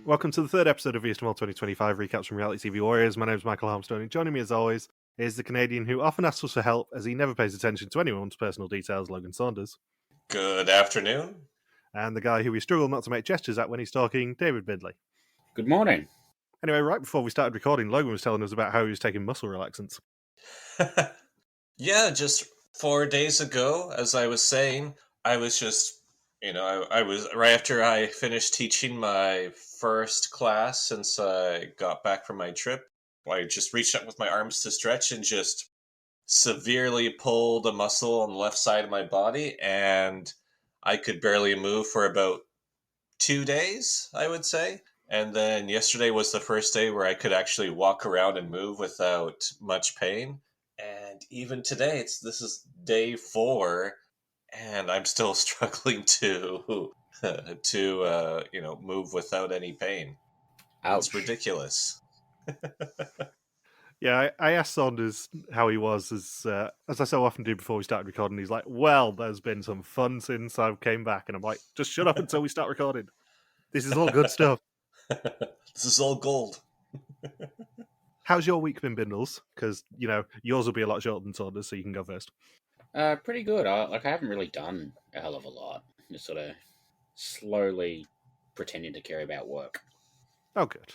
Welcome to the third episode of VSTML 2025 Recaps from Reality TV Warriors. My name is Michael Harmstone, and joining me as always is the Canadian who often asks us for help as he never pays attention to anyone's personal details, Logan Saunders. Good afternoon. And the guy who we struggle not to make gestures at when he's talking, David Bindley. Good morning. Anyway, right before we started recording, Logan was telling us about how he was taking muscle relaxants. Yeah, just 4 days ago, as I was saying, I was just, I was right after I finished teaching my first class since I got back from my trip. I just reached up with my arms to stretch and just severely pulled a muscle on the left side of my body, and I could barely move for about 2 days, I would say. And then yesterday was the first day where I could actually walk around and move without much pain. And even today, this is day 4, and I'm still struggling to move without any pain. Ouch. It's ridiculous. Yeah, I asked Saunders how he was, as I so often do before we started recording. He's like, well, there's been some fun since I came back. And I'm like, just shut up until we start recording. This is all good stuff. This is all gold. How's your week been, Bindles? Because, yours will be a lot shorter than Saunders, so you can go first. Pretty good. I haven't really done a hell of a lot. Just sort of slowly pretending to care about work. Oh, good.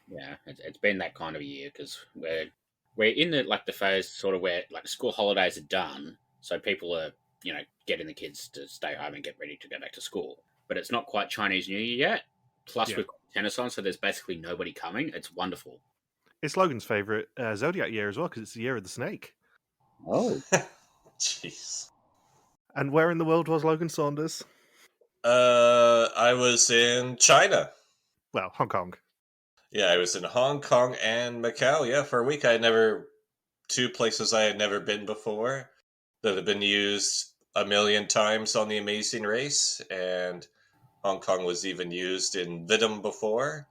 Yeah, it's been that kind of a year because we're in the phase sort of where school holidays are done, so people are getting the kids to stay home and get ready to go back to school. But it's not quite Chinese New Year yet. Plus, We've got tennis on, so there's basically nobody coming. It's wonderful. It's Logan's favourite Zodiac year as well, because it's the year of the snake. Oh. Jeez. And where in the world was Logan Saunders? I was in China. Well, Hong Kong. Yeah, I was in Hong Kong and Macau. Yeah, for a week. Two places I had never been before that have been used a million times on The Amazing Race, and Hong Kong was even used in Vidum before.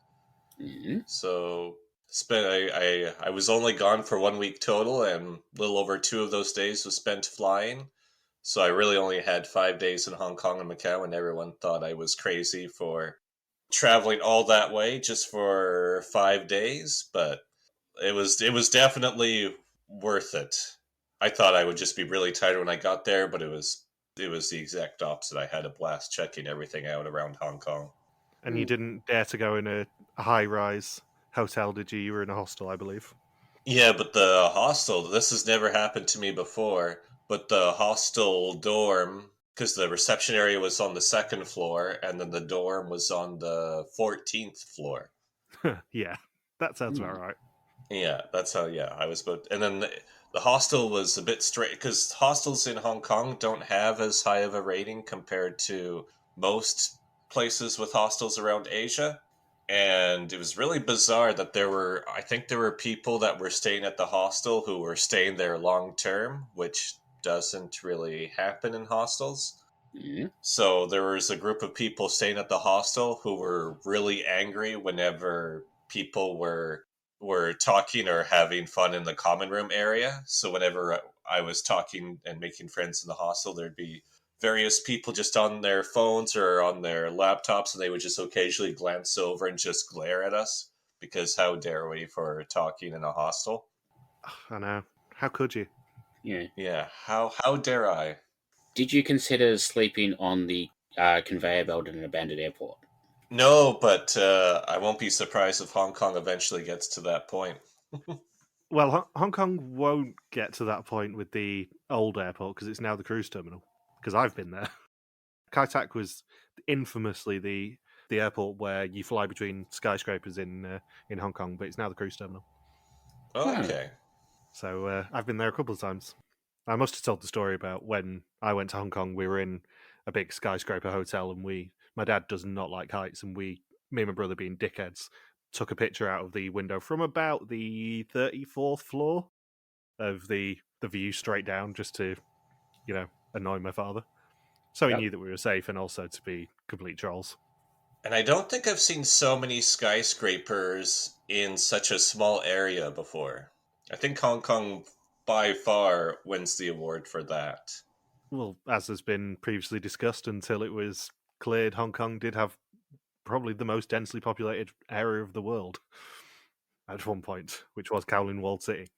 Mm-hmm. So I was only gone for 1 week total, and a little over 2 of those days was spent flying. So I really only had 5 days in Hong Kong and Macau, and everyone thought I was crazy for traveling all that way just for 5 days. But it was definitely worth it. I thought I would just be really tired when I got there, but it was the exact opposite. I had a blast checking everything out around Hong Kong. And you didn't dare to go in a high-rise hotel, did you? You were in a hostel, I believe. Yeah, but the hostel, this has never happened to me before, but the hostel dorm, because the reception area was on the 2nd floor, and then the dorm was on the 14th floor. Yeah, that sounds about right. Yeah, that's how, I was about, and then the hostel was a bit straight, because hostels in Hong Kong don't have as high of a rating compared to most places with hostels around Asia. And it was really bizarre that I think there were people that were staying at the hostel who were staying there long term, which doesn't really happen in hostels. Mm-hmm. So there was a group of people staying at the hostel who were really angry whenever people were talking or having fun in the common room area. So whenever I was talking and making friends in the hostel, there'd be various people just on their phones or on their laptops, and they would just occasionally glance over and just glare at us, because how dare we for talking in a hostel? I know. How could you? Yeah, how dare I? Did you consider sleeping on the conveyor belt in an abandoned airport? No, but I won't be surprised if Hong Kong eventually gets to that point. Well, Hong Kong won't get to that point with the old airport because it's now the cruise terminal. Because I've been there. Kai Tak was infamously the airport where you fly between skyscrapers in Hong Kong, but it's now the cruise terminal. Oh, okay. So I've been there a couple of times. I must have told the story about when I went to Hong Kong. We were in a big skyscraper hotel, and my dad does not like heights, and me and my brother, being dickheads, took a picture out of the window from about the 34th floor of the view straight down, just to, annoy my father. So he knew that we were safe, and also to be complete trolls. And I don't think I've seen so many skyscrapers in such a small area before. I think Hong Kong by far wins the award for that. Well, as has been previously discussed, until it was cleared, Hong Kong did have probably the most densely populated area of the world at one point, which was Kowloon Walled City.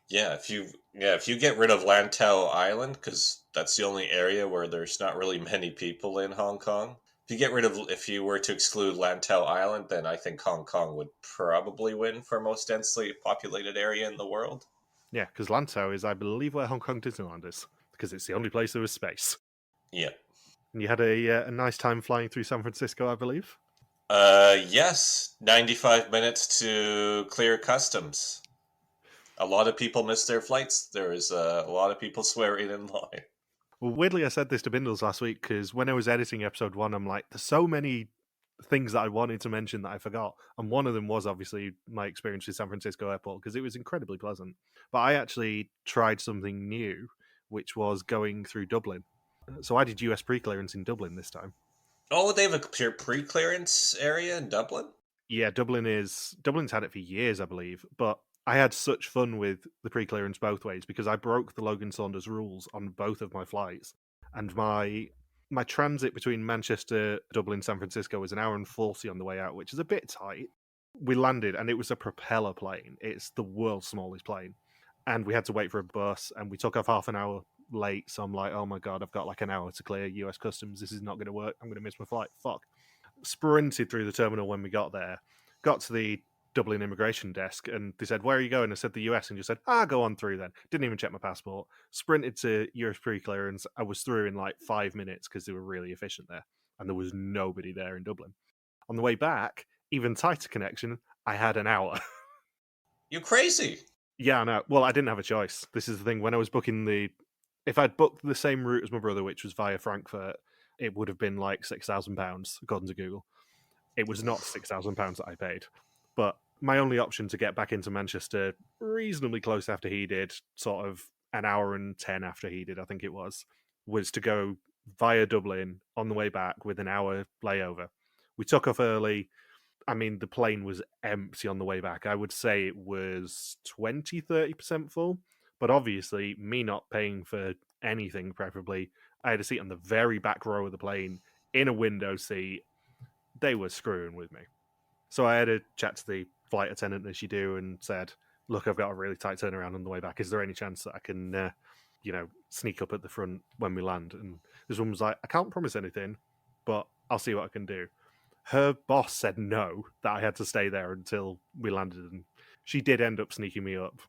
Yeah, if you get rid of Lantau Island, because that's the only area where there's not really many people in Hong Kong. If you were to exclude Lantau Island, then I think Hong Kong would probably win for most densely populated area in the world. Yeah, because Lantau is, I believe, where Hong Kong Disneyland is, because it's the only place there was space. Yeah. And you had a nice time flying through San Francisco, I believe. Yes, 95 minutes to clear customs. A lot of people missed their flights. There was a lot of people swearing in line. Well, weirdly, I said this to Bindles last week because when I was editing episode 1, I'm like, there's so many things that I wanted to mention that I forgot. And one of them was obviously my experience with San Francisco Airport because it was incredibly pleasant. But I actually tried something new, which was going through Dublin. So I did US pre-clearance in Dublin this time. Oh, they have a pre-clearance area in Dublin? Yeah, Dublin's had it for years, I believe. But I had such fun with the pre-clearance both ways because I broke the Logan Saunders rules on both of my flights. And my transit between Manchester, Dublin, San Francisco was an hour and 40 on the way out, which is a bit tight. We landed and it was a propeller plane. It's the world's smallest plane. And we had to wait for a bus and we took off half an hour late. So I'm like, oh my God, I've got like an hour to clear US customs. This is not going to work. I'm going to miss my flight. Fuck. Sprinted through the terminal when we got there, got to the Dublin immigration desk, and they said, where are you going? I said, the US, and just said, go on through then. Didn't even check my passport. Sprinted to US pre-clearance. I was through in like 5 minutes because they were really efficient there, and there was nobody there in Dublin. On the way back, even tighter connection, I had an hour. You crazy? Yeah, no. Well, I didn't have a choice. This is the thing. When I was booking if I'd booked the same route as my brother, which was via Frankfurt, it would have been like £6,000, according to Google. It was not £6,000 that I paid. But my only option to get back into Manchester reasonably close after he did, sort of an hour and 10 after he did, I think it was to go via Dublin on the way back with an hour layover. We took off early. I mean, the plane was empty on the way back. I would say it was 20-30% full. But obviously, me not paying for anything, preferably, I had a seat on the very back row of the plane in a window seat. They were screwing with me. So I had a chat to the flight attendant, as you do, and said, look, I've got a really tight turnaround on the way back. Is there any chance that I can, sneak up at the front when we land? And this woman was like, I can't promise anything, but I'll see what I can do. Her boss said no, that I had to stay there until we landed, and she did end up sneaking me up.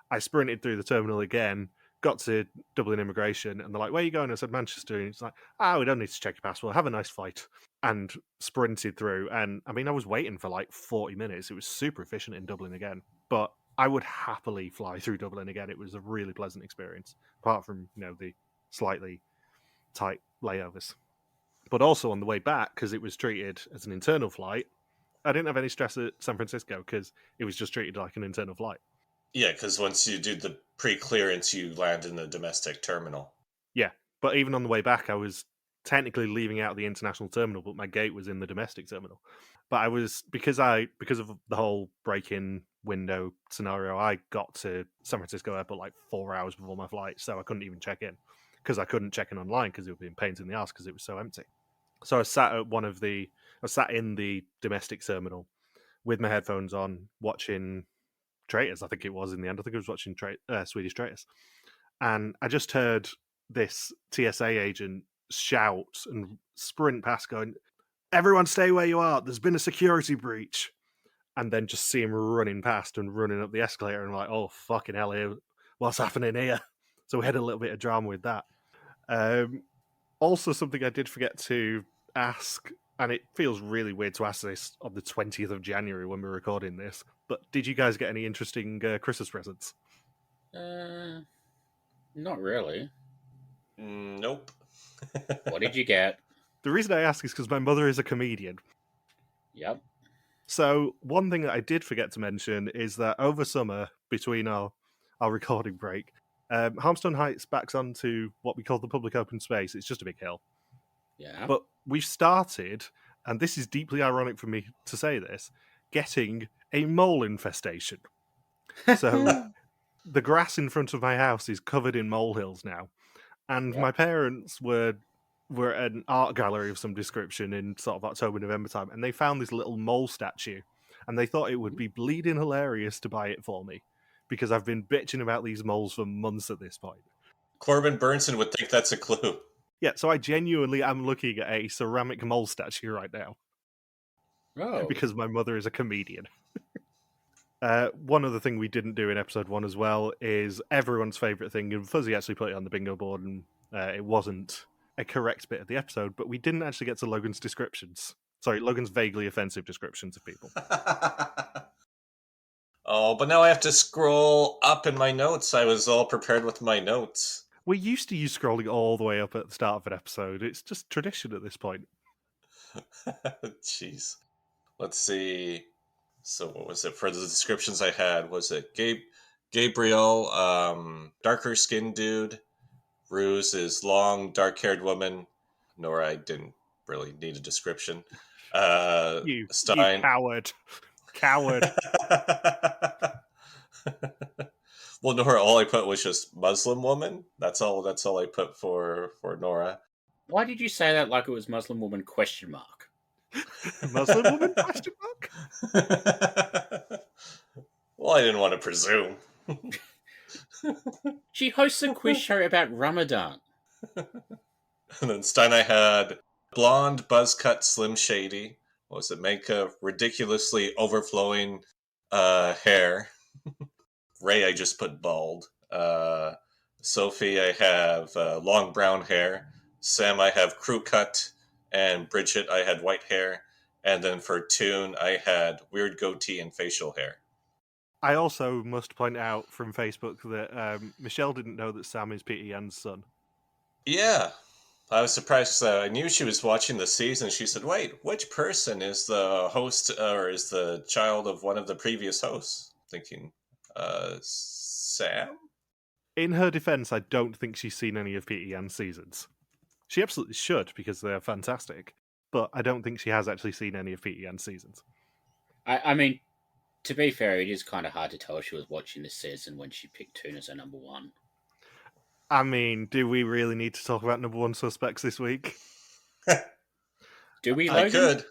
I sprinted through the terminal again, got to Dublin immigration, and they're like, where are you going? I said, Manchester. And it's like, we don't need to check your passport. Have a nice flight. And sprinted through. And I mean, I was waiting for like 40 minutes. It was super efficient in Dublin again. But I would happily fly through Dublin again. It was a really pleasant experience, apart from, the slightly tight layovers. But also on the way back, because it was treated as an internal flight, I didn't have any stress at San Francisco because it was just treated like an internal flight. Yeah, because once you do the pre-clearance, you land in the domestic terminal. Yeah, but even on the way back, I was technically leaving out the international terminal, but my gate was in the domestic terminal. But I was because of the whole break-in window scenario, I got to San Francisco Airport like 4 hours before my flight, so I couldn't even check in because I couldn't check in online because it would be a pain in the ass because it was so empty. So I sat in the domestic terminal with my headphones on, watching Traitors. I think it was in the end. I think I was watching Swedish Traitors, and I just heard this TSA agent shout and sprint past, going, "Everyone, stay where you are. There's been a security breach." And then just see him running past and running up the escalator, and I'm like, "Oh fucking hell, here! What's happening here?" So we had a little bit of drama with that. Also, something I did forget to ask, and it feels really weird to ask this on the 20th of January when we're recording this, but did you guys get any interesting Christmas presents? Not really. Nope. What did you get? The reason I ask is because my mother is a comedian. Yep. So one thing that I did forget to mention is that over summer, between our recording break, Harmstone Heights backs onto what we call the public open space. It's just a big hill. Yeah. But we've started, and this is deeply ironic for me to say this, getting a mole infestation. So the grass in front of my house is covered in molehills now. And my parents were were at an art gallery of some description in sort of October, November time, and they found this little mole statue, and they thought it would be bleeding hilarious to buy it for me, because I've been bitching about these moles for months at this point. Corbin Burnson would think that's a clue. Yeah, so I genuinely am looking at a ceramic mole statue right now. Oh. Because my mother is a comedian. One other thing we didn't do in episode 1 as well is everyone's favourite thing, and Fuzzy actually put it on the bingo board, and it wasn't a correct bit of the episode, but we didn't actually get to Logan's descriptions. Sorry, Logan's vaguely offensive descriptions of people. Oh, but now I have to scroll up in my notes. I was all prepared with my notes. We're used to you scrolling all the way up at the start of an episode. It's just tradition at this point. Jeez. Let's see. So what was it for the descriptions I had? Was it Gabriel, darker skinned dude. Ruse is long, dark-haired woman. Nora, I didn't really need a description. You Stein. coward. Coward. Well, Nora, all I put was just Muslim woman. That's all I put for Nora. Why did you say that like it was Muslim woman ? Muslim woman ? Well, I didn't want to presume. She hosts a quiz show about Ramadan. And then Stein, I had blonde, buzz cut, slim shady. What was it? Maaike, ridiculously overflowing hair. Ray, I just put bald. Sophie, I have long brown hair. Sam, I have crew cut. And Bridget, I had white hair. And then for Toon, I had weird goatee and facial hair. I also must point out from Facebook that Michelle didn't know that Sam is Pieter Jan's son. Yeah. I was surprised because I knew she was watching the season. She said, wait, which person is the host or is the child of one of the previous hosts? Thinking, Sam? In her defense, I don't think she's seen any of Pieter Jan's seasons. She absolutely should, because they're fantastic. But I don't think she has actually seen any of Pieter Jan's seasons. I mean, to be fair, it is kind of hard to tell if she was watching this season when she picked Toon as her number one. I mean, do we really need to talk about number one suspects this week? Do we, I Logan?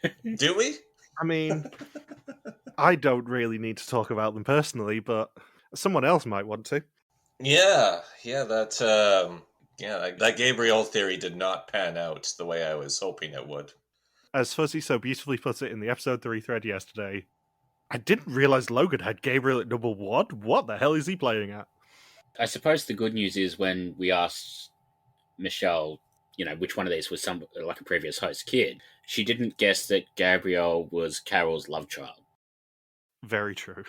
could. Do we? I mean, I don't really need to talk about them personally, but someone else might want to. Yeah, that Gabriel theory did not pan out the way I was hoping it would. As Fuzzy so beautifully put it in the episode 3 thread yesterday, I didn't realize Logan had Gabriel at number 1. What the hell is he playing at? I suppose the good news is when we asked Michelle, which one of these was like a previous host kid, she didn't guess that Gabriel was Carol's love child. Very true.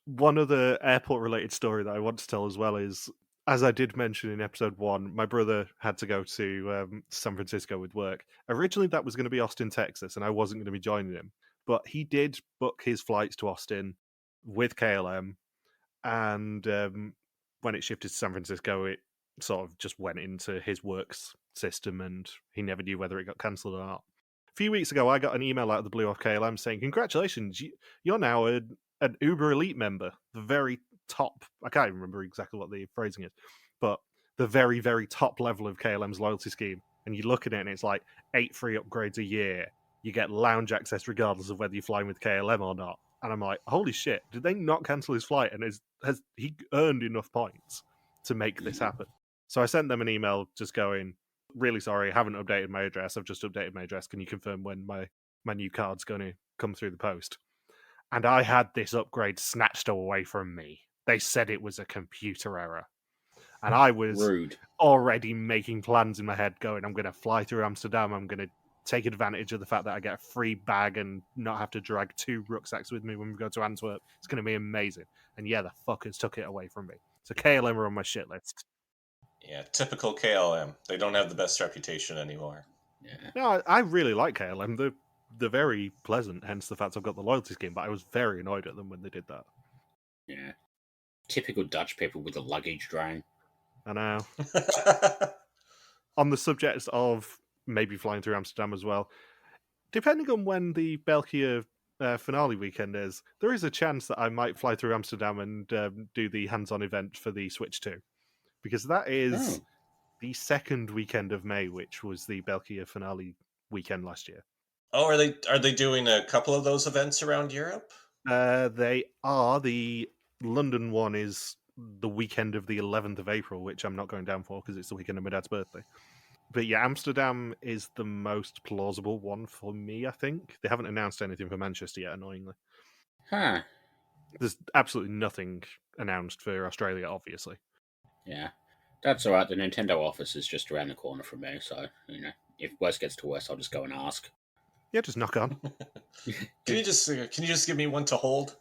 One other airport-related story that I want to tell as well is, as I did mention in episode 1, my brother had to go to San Francisco with work. Originally, that was going to be Austin, Texas, and I wasn't going to be joining him. But he did book his flights to Austin with KLM, and when it shifted to San Francisco, it sort of just went into his work's system, and he never knew whether it got cancelled or not. A few weeks ago, I got an email out of the blue off KLM saying, congratulations, you're now an Uber Elite member, the very top, I can't even remember exactly what the phrasing is, but the very, very top level of KLM's loyalty scheme. And you look at it and it's like 8 free upgrades a year. You get lounge access regardless of whether you're flying with KLM or not. And I'm like, holy shit, did they not cancel his flight? And has he earned enough points to make this happen? So I sent them an email just going, really sorry, I haven't updated my address. I've just updated my address. Can you confirm when my new card's going to come through the post? And I had this upgrade snatched away from me. They said it was a computer error. And I was already making plans in my head going, I'm going to fly through Amsterdam. I'm going to take advantage of the fact that I get a free bag and not have to drag 2 rucksacks with me when we go to Antwerp. It's going to be amazing. And yeah, the fuckers took it away from me. So KLM are on my shit list. Yeah, typical KLM. They don't have the best reputation anymore. Yeah. No, I really like KLM. They're very pleasant, hence the fact I've got the loyalty scheme, but I was very annoyed at them when they did that. Yeah. Typical Dutch people with a luggage drone. I know. On the subject of maybe flying through Amsterdam as well, depending on when the België finale weekend is, there is a chance that I might fly through Amsterdam and do the hands-on event for the Switch 2. Because that is the second weekend of May, which was the Belkia finale weekend last year. Oh, are they doing a couple of those events around Europe? They are. The London one is the weekend of the 11th of April, which I'm not going down for because it's the weekend of my dad's birthday. But yeah, Amsterdam is the most plausible one for me, I think. They haven't announced anything for Manchester yet, annoyingly. Huh. There's absolutely nothing announced for Australia, obviously. Yeah. That's alright. The Nintendo office is just around the corner from me, so, if worse gets to worse, I'll just go and ask. Yeah, just knock on. Can you just give me one to hold?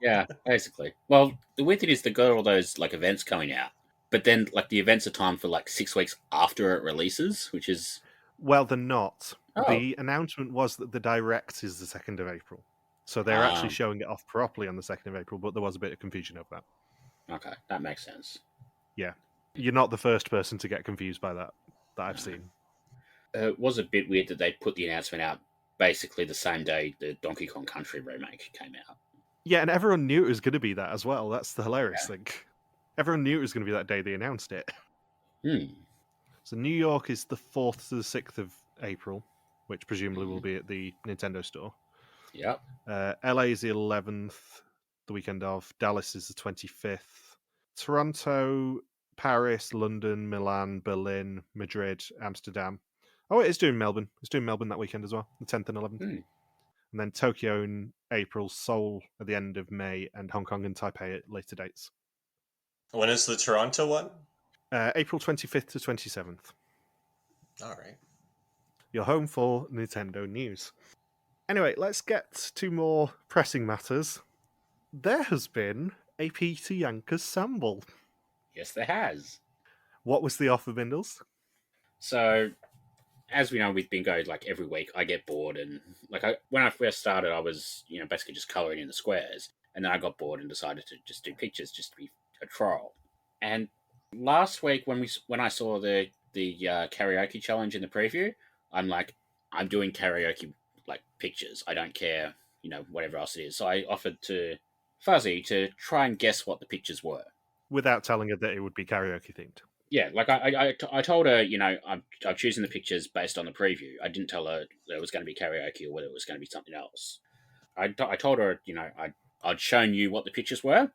Yeah, basically. Well, the weird thing is they've got all those events coming out, but then the events are timed for 6 weeks after it releases, which is Well, they're not. Oh. The announcement was that the Direct is the 2nd of April. So they're actually showing it off properly on the 2nd of April, but there was a bit of confusion over that. Okay, that makes sense. Yeah. You're not the first person to get confused by that I've seen. It was a bit weird that they put the announcement out basically the same day the Donkey Kong Country remake came out. Yeah, and everyone knew it was going to be that as well. That's the hilarious thing. Everyone knew it was going to be that day they announced it. So New York is the 4th to the 6th of April, which presumably will be at the Nintendo store. Yep. LA is the 11th, the weekend of. Dallas is the 25th. Toronto, Paris, London, Milan, Berlin, Madrid, Amsterdam. Oh, it is doing Melbourne. It's doing Melbourne that weekend as well, the 10th and 11th. And then Tokyo in April, Seoul at the end of May, and Hong Kong and Taipei at later dates. When is the Toronto one? April 25th to 27th. All right. You're home for Nintendo news. Anyway, let's get to more pressing matters. There has been a Pieter Jan-ker Samble. Yes, there has. What was the offer, Bindles? So, as we know with bingo, every week I get bored, and when I first started, I was basically just colouring in the squares, and then I got bored and decided to just do pictures, just to be a troll. And last week when I saw the karaoke challenge in the preview, I'm doing karaoke pictures. I don't care, whatever else it is. So I offered to Fuzzy to try and guess what the pictures were. Without telling her that it would be karaoke themed. Yeah, I told her, I'm choosing the pictures based on the preview. I didn't tell her that it was going to be karaoke or whether it was going to be something else. I told her, I'd shown you what the pictures were.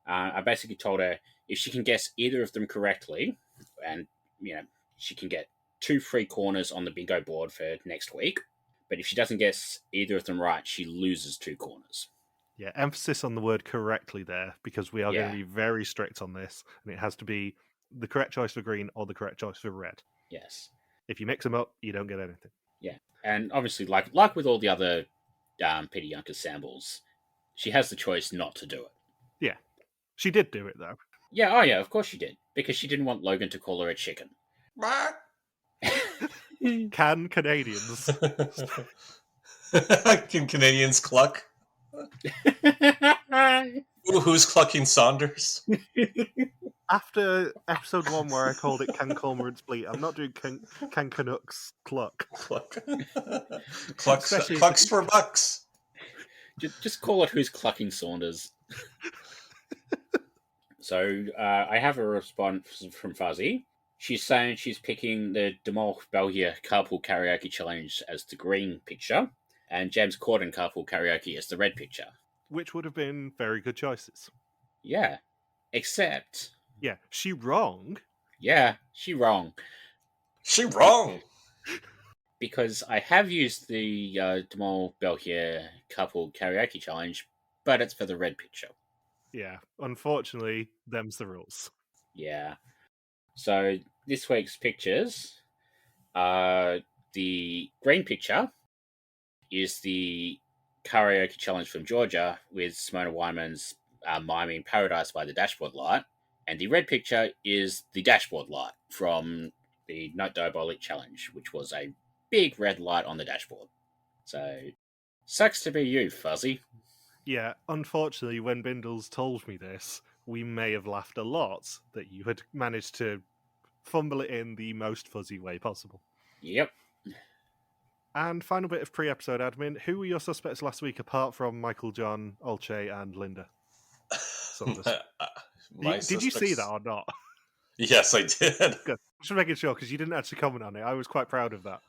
I basically told her if she can guess either of them correctly, and she can get 2 free corners on the bingo board for next week. But if she doesn't guess either of them right, she loses 2 corners. Yeah, emphasis on the word correctly there, because we are going to be very strict on this, and it has to be the correct choice for green or the correct choice for red. Yes. If you mix them up, you don't get anything. Yeah, and obviously, like with all the other Pieter Jan-ker Sambles, she has the choice not to do it. Yeah. She did do it, though. Yeah, oh yeah, of course she did. Because she didn't want Logan to call her a chicken. Can Canadians? Can Canadians cluck? Ooh, who's clucking Saunders? After episode 1 where I called it Can Cormorants Bleat, I'm not doing Can Canucks Cluck. Clucks for bucks. Just call it Who's Clucking Saunders. So I have a response from Fuzzy. She's saying she's picking the Demol België Carpool Karaoke Challenge as the green picture, and James Corden Carpool Karaoke as the red picture. Which would have been very good choices. Yeah. Except... Yeah, she wrong. Yeah, she wrong. She wrong! Because I have used the Demol België Carpool Karaoke Challenge, but it's for the red picture. Yeah, unfortunately, them's the rules. Yeah. So this week's pictures, the green picture is the karaoke challenge from Georgia with Simona Wyman's miming Paradise by the Dashboard Light, and the red picture is the Dashboard Light from the Note Diabolique challenge, which was a big red light on the dashboard. So, sucks to be you, Fuzzy. Yeah, unfortunately, when Bindles told me this, we may have laughed a lot that you had managed to fumble it in the most fuzzy way possible. Yep. And final bit of pre-episode admin, who were your suspects last week apart from Michael, John, Olche, and Linda? Did you see that or not? Yes, I did. Good. Just making sure, because you didn't actually comment on it. I was quite proud of that.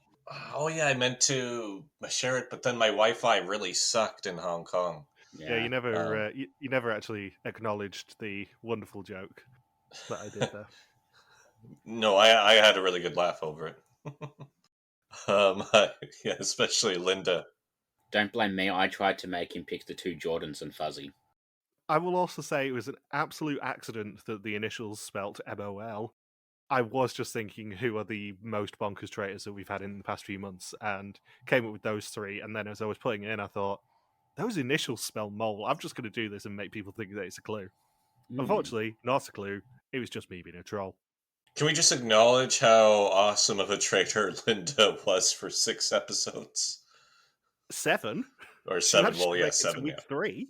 Oh yeah, I meant to share it, but then my Wi-Fi really sucked in Hong Kong. Yeah, you never you never actually acknowledged the wonderful joke that I did there. No, I had a really good laugh over it. Yeah, especially Linda. Don't blame me. I tried to make him pick the two Jordans and Fuzzy. I will also say it was an absolute accident that the initials spelt MOL. I was just thinking who are the most bonkers traitors that we've had in the past few months, and came up with those three. And then as I was putting it in, I thought, those initials spell mole. I'm just going to do this and make people think that it's a clue. Unfortunately, not a clue. It was just me being a troll. Can we just acknowledge how awesome of a traitor Linda was for 6 episodes? 7? Or She 7, managed to well, make yeah, it to 7, week yeah. 3.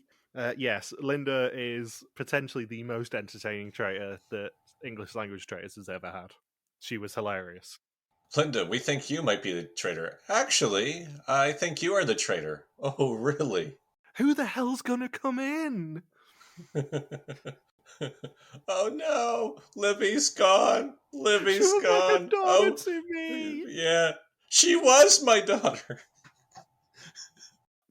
Yes, Linda is potentially the most entertaining traitor that English language traitors has ever had. She was hilarious. Linda, we think you might be the traitor. Actually, I think you are the traitor. Oh, really? Who the hell's gonna come in? Oh no, Libby's gone. Libby's She was like a gone. daughter Oh, to me. yeah. She was my daughter.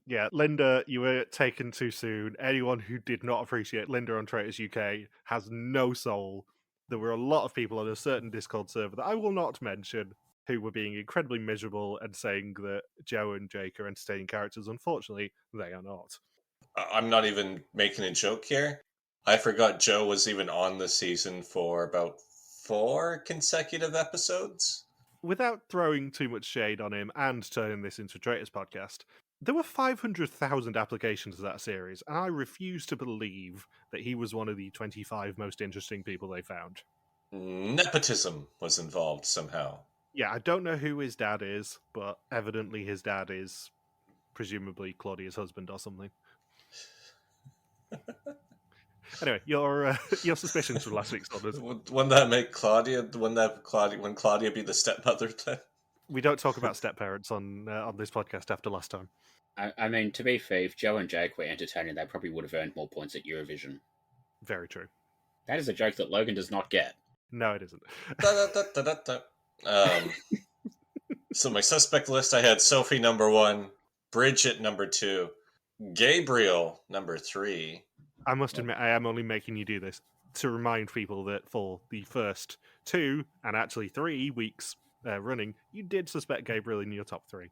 Yeah, Linda, you were taken too soon. Anyone who did not appreciate Linda on Traitors UK has no soul. There were a lot of people on a certain Discord server that I will not mention who were being incredibly miserable and saying that Joe and Jake are entertaining characters. Unfortunately, they are not. I'm not even making a joke here. I forgot Joe was even on the season for about 4 consecutive episodes. Without throwing too much shade on him and turning this into a Traitors podcast, there were 500,000 applications to that series, and I refuse to believe that he was one of the 25 most interesting people they found. Nepotism was involved somehow. Yeah, I don't know who his dad is, but evidently his dad is presumably Claudia's husband or something. Anyway, your suspicions from last week's orders. Wouldn't that make Claudia? Wouldn't Claudia be the stepmother then? We don't talk about step parents on this podcast after last time. I mean, to be fair, if Joe and Jake were entertaining, they probably would have earned more points at Eurovision. Very true. That is a joke that Logan does not get. No, it isn't. So my suspect list, I had Sophie number 1, Bridget number 2, Gabriel number 3. I must admit, I am only making you do this to remind people that for the first 2 and actually 3 weeks running, you did suspect Gabriel in your top 3.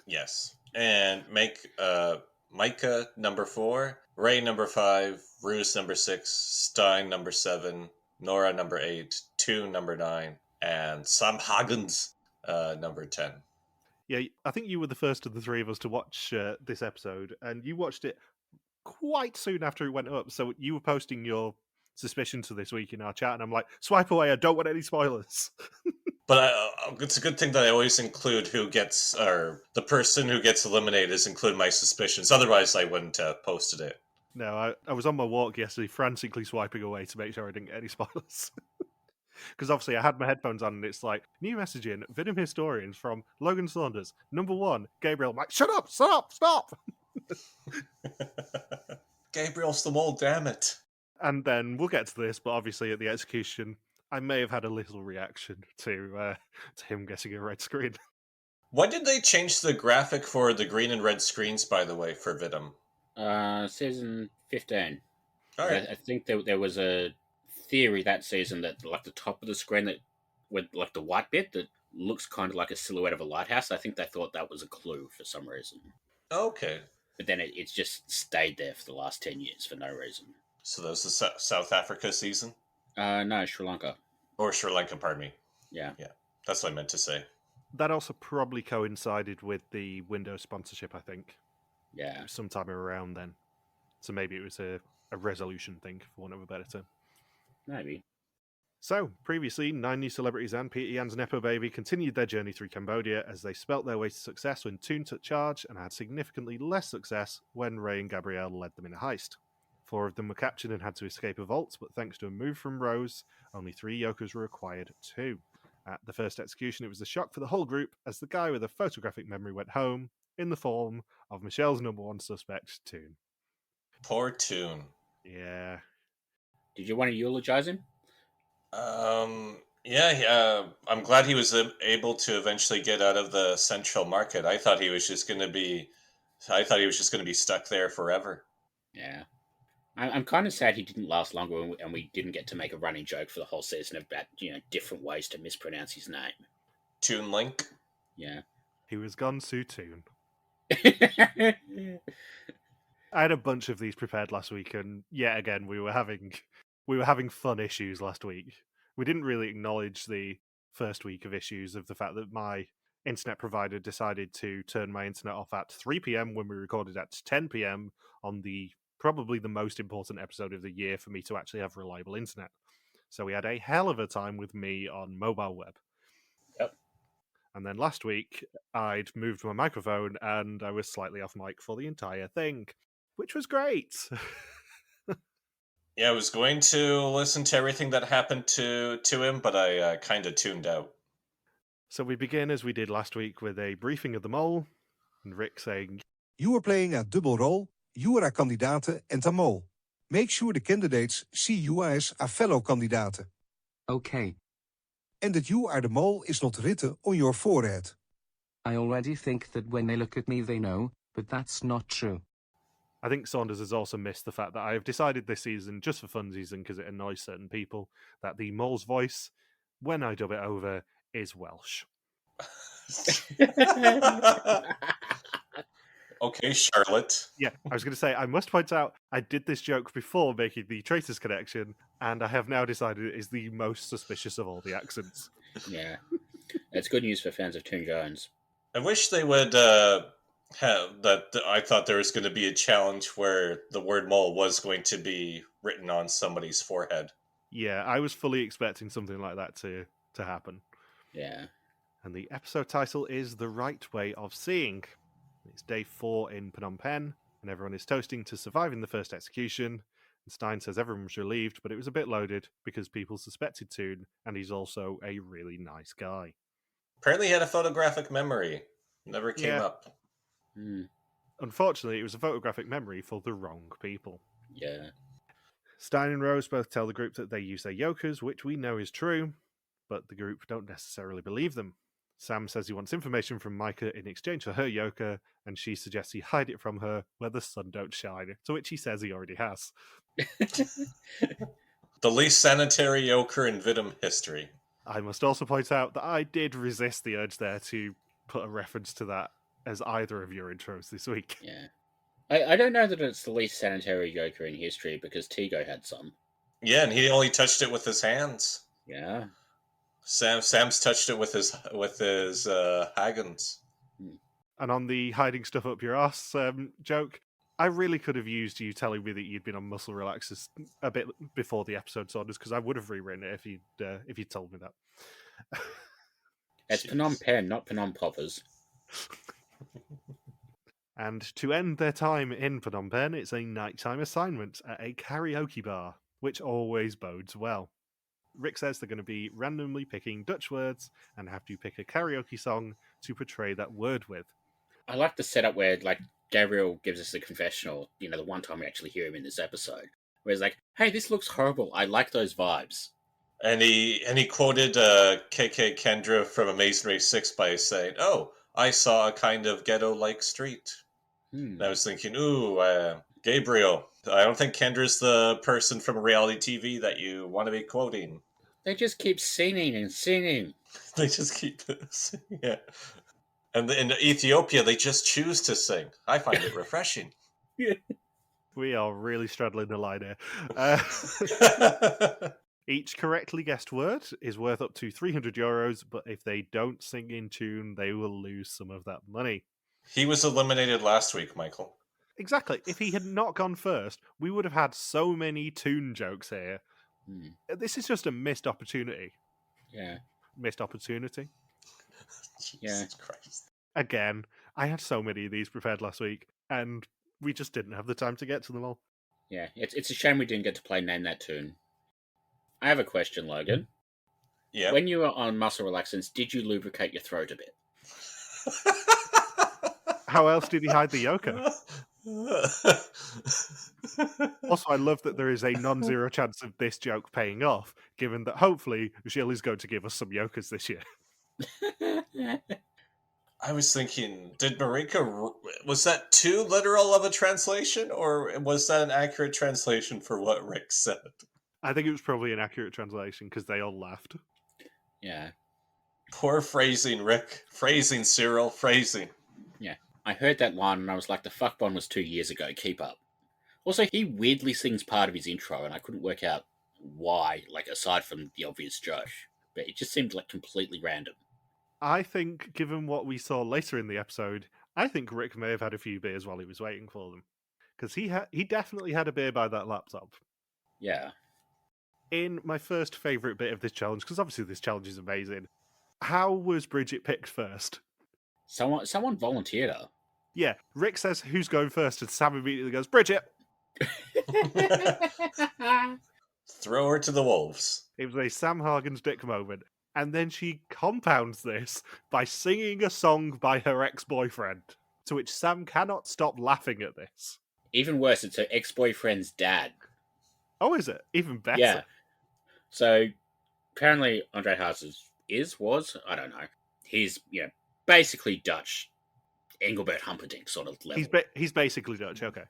Yes, and make Maaike number 4, Ray number 5, Ruse number 6, Stein number 7, Nora number 8, Toon number 9, and Sam Hagens number 10. Yeah, I think you were the first of the 3 of us to watch this episode, and you watched it quite soon after it went up. So you were posting your suspicions for this week in our chat, and I'm like, swipe away, I don't want any spoilers. But it's a good thing that I always include who gets, or the person who gets eliminated is include my suspicions. Otherwise, I wouldn't have posted it. No, I was on my walk yesterday, frantically swiping away to make sure I didn't get any spoilers. Because obviously I had my headphones on, and it's like, new message in, Venom Historians from Logan Saunders. Number 1, Gabriel. I'm like, shut up, stop! Gabriel's the mole, damn it. And then we'll get to this, but obviously at the execution, I may have had a little reaction to him getting a red screen. When did they change the graphic for the green and red screens, by the way, for Venom? Season 15. All right. I think there was a theory that season that like the top of the screen that with like the white bit that looks kind of like a silhouette of a lighthouse. I think they thought that was a clue for some reason. Okay. But then it's just stayed there for the last 10 years for no reason. So that was the South Africa season? No, Sri Lanka. Or Sri Lanka, pardon me. Yeah. That's what I meant to say. That also probably coincided with the Windows sponsorship, I think. Yeah. Sometime around then. So maybe it was a resolution thing, for want of a better term. Maybe. So, previously, 9 new celebrities and Peter Jan's Nepo baby continued their journey through Cambodia as they spelt their way to success when Toon took charge and had significantly less success when Ray and Gabrielle led them in a heist. 4 of them were captured and had to escape a vault, but thanks to a move from Rose, only 3 Yokers were required too. At the first execution, it was a shock for the whole group as the guy with a photographic memory went home in the form of Michelle's number 1 suspect, Toon. Poor Toon. Yeah. Did you want to eulogize him? Yeah, I'm glad he was able to eventually get out of the central market. I thought he was just going to be stuck there forever. Yeah. I'm kind of sad he didn't last longer, and we didn't get to make a running joke for the whole season about different ways to mispronounce his name. Toon Link. Yeah. He was gone soon. I had a bunch of these prepared last week, and yet again we were having fun issues last week. We didn't really acknowledge the first week of issues of the fact that my internet provider decided to turn my internet off at 3 p.m. when we recorded at 10 p.m. on probably the most important episode of the year for me to actually have reliable internet. So we had a hell of a time with me on mobile web. Yep. And then last week, I'd moved my microphone and I was slightly off mic for the entire thing, which was great. Yeah, I was going to listen to everything that happened to him, but I kind of tuned out. So we begin as we did last week with a briefing of the mole, and Rick saying, You are playing a double role. You are a kandidaten and a mole. Make sure the candidates see you as a fellow kandidaten. Okay. And that you are the mole is not written on your forehead. I already think that when they look at me they know, but that's not true. I think Saunders has also missed the fact that I have decided this season, just for fun season, because it annoys certain people, that the mole's voice, when I dub it over, is Welsh. Okay, Charlotte. Yeah, I was going to say, I must point out, I did this joke before making the Traitors connection, and I have now decided it is the most suspicious of all the accents. Yeah. It's good news for fans of Toon Jones. I wish they would have that. I thought there was going to be a challenge where the word mole was going to be written on somebody's forehead. Yeah, I was fully expecting something like that to happen. Yeah. And the episode title is The Right Way of Seeing. It's day 4 in Phnom Penh, and everyone is toasting to surviving the first execution. And Stein says everyone was relieved, but it was a bit loaded because people suspected Toon, and he's also a really nice guy. Apparently he had a photographic memory. Never came up. Unfortunately, it was a photographic memory for the wrong people. Yeah. Stein and Rose both tell the group that they use their yokers, which we know is true, but the group don't necessarily believe them. Sam says he wants information from Maaike in exchange for her yoker, and she suggests he hide it from her where the sun don't shine, to which he says he already has. The least sanitary yoker in Vidum history. I must also point out that I did resist the urge there to put a reference to that as either of your intros this week. Yeah. I don't know that it's the least sanitary yoker in history because Tigo had some. Yeah, and he only touched it with his hands. Yeah. Sam's touched it with his Haggans. And on the hiding stuff up your ass joke, I really could have used you telling me that you'd been on muscle relaxers a bit before the episode started, because I would have rewritten it if you'd told me that. It's Phnom Penh, not Phnom Poppers. And to end their time in Phnom Penh, it's a nighttime assignment at a karaoke bar, which always bodes well. Rick says they're going to be randomly picking Dutch words and have to pick a karaoke song to portray that word with. I like the setup where, like, Gabriel gives us the confessional, the one time we actually hear him in this episode, where he's like, hey, this looks horrible. I like those vibes. And he quoted KK Kendra from Amazing Race 6 by saying, oh, I saw a kind of ghetto-like street. And I was thinking, Gabriel, I don't think Kendra's the person from reality TV that you want to be quoting. They just keep singing and singing. They just keep singing. Yeah. And in Ethiopia, they just choose to sing. I find it refreshing. We are really straddling the line here. Each correctly guessed word is worth up to €300, but if they don't sing in tune, they will lose some of that money. He was eliminated last week, Michael. Exactly. If he had not gone first, we would have had so many tune jokes here. This is just a missed opportunity. Yeah. Missed opportunity. Jesus Christ. Again, I had so many of these prepared last week, and we just didn't have the time to get to them all. Yeah, it's a shame we didn't get to play Name That Tune. I have a question, Logan. Yeah. When you were on muscle relaxants, did you lubricate your throat a bit? How else did he hide the yoker? Also, I love that there is a non-zero chance of this joke paying off, given that hopefully Jill is going to give us some yokers this year. I was thinking, did Marika, was that too literal of a translation, or was that an accurate translation for what Rick said? I think it was probably an accurate translation because they all laughed. Yeah. Poor phrasing, Rick. Phrasing, Cyril. Phrasing. Yeah. I heard that line and I was like, the fuck one was 2 years ago. Keep up. Also, he weirdly sings part of his intro, and I couldn't work out why, like, aside from the obvious Josh. But it just seemed like completely random. I think, given what we saw later in the episode, I think Rick may have had a few beers while he was waiting for them. Because he definitely had a beer by that laptop. Yeah. In my first favourite bit of this challenge, because obviously this challenge is amazing, how was Bridget picked first? Someone volunteered her. Yeah, Rick says, who's going first? And Sam immediately goes, Bridget! Throw her to the wolves. It was a Sam Hargan's dick moment. And then she compounds this by singing a song by her ex-boyfriend, to which Sam cannot stop laughing at this. Even worse, it's her ex-boyfriend's dad. Oh, is it? Even better. Yeah. So, apparently Andre Haas was, I don't know. He's, basically Dutch. Engelbert Humperdinck sort of level. He's basically Dutch, okay.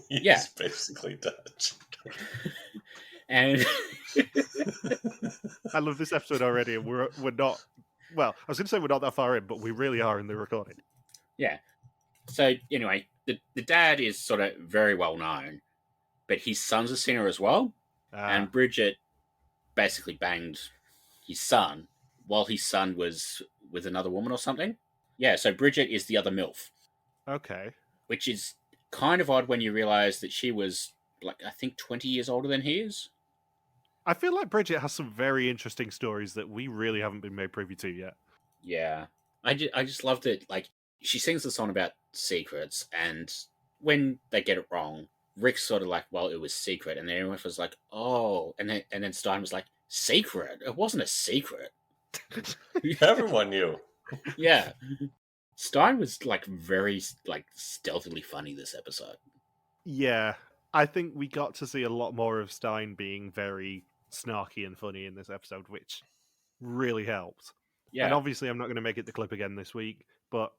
He's basically Dutch. And I love this episode already, and we're not... Well, I was going to say we're not that far in, but we really are in the recording. Yeah. So, anyway, the dad is sort of very well known, but his son's a singer as well. And Bridget basically banged his son while his son was with another woman or something. Yeah, so Bridget is the other MILF. Okay. Which is kind of odd when you realise that she was, I think 20 years older than he is. I feel like Bridget has some very interesting stories that we really haven't been made privy to yet. Yeah. I just love that, she sings the song about secrets, and when they get it wrong, Rick's sort of like, well, it was secret, and then everyone was like, oh, and then Stein was like, secret? It wasn't a secret. Everyone knew. Yeah. Stein was, very, stealthily funny this episode. Yeah. I think we got to see a lot more of Stein being very snarky and funny in this episode, which really helped. Yeah. And obviously I'm not going to make it the clip again this week, but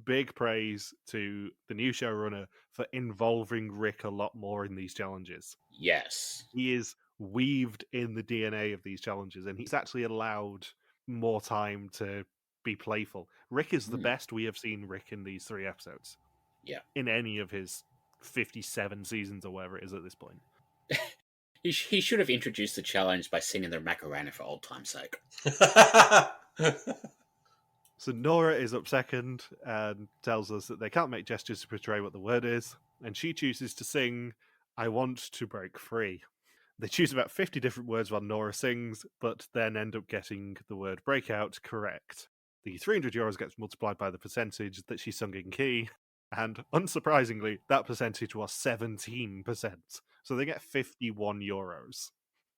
big praise to the new showrunner for involving Rick a lot more in these challenges. Yes. He is weaved in the DNA of these challenges, and he's actually allowed more time to be playful. Rick is the best we have seen Rick in these 3 episodes. Yeah. In any of his 57 seasons or whatever it is at this point. He should have introduced the challenge by singing the Macarena for old time's sake. So Nora is up second and tells us that they can't make gestures to portray what the word is, and she chooses to sing, I want to break free. They choose about 50 different words while Nora sings, but then end up getting the word breakout correct. The €300 gets multiplied by the percentage that she sung in key, and unsurprisingly, that percentage was 17%. So they get €51.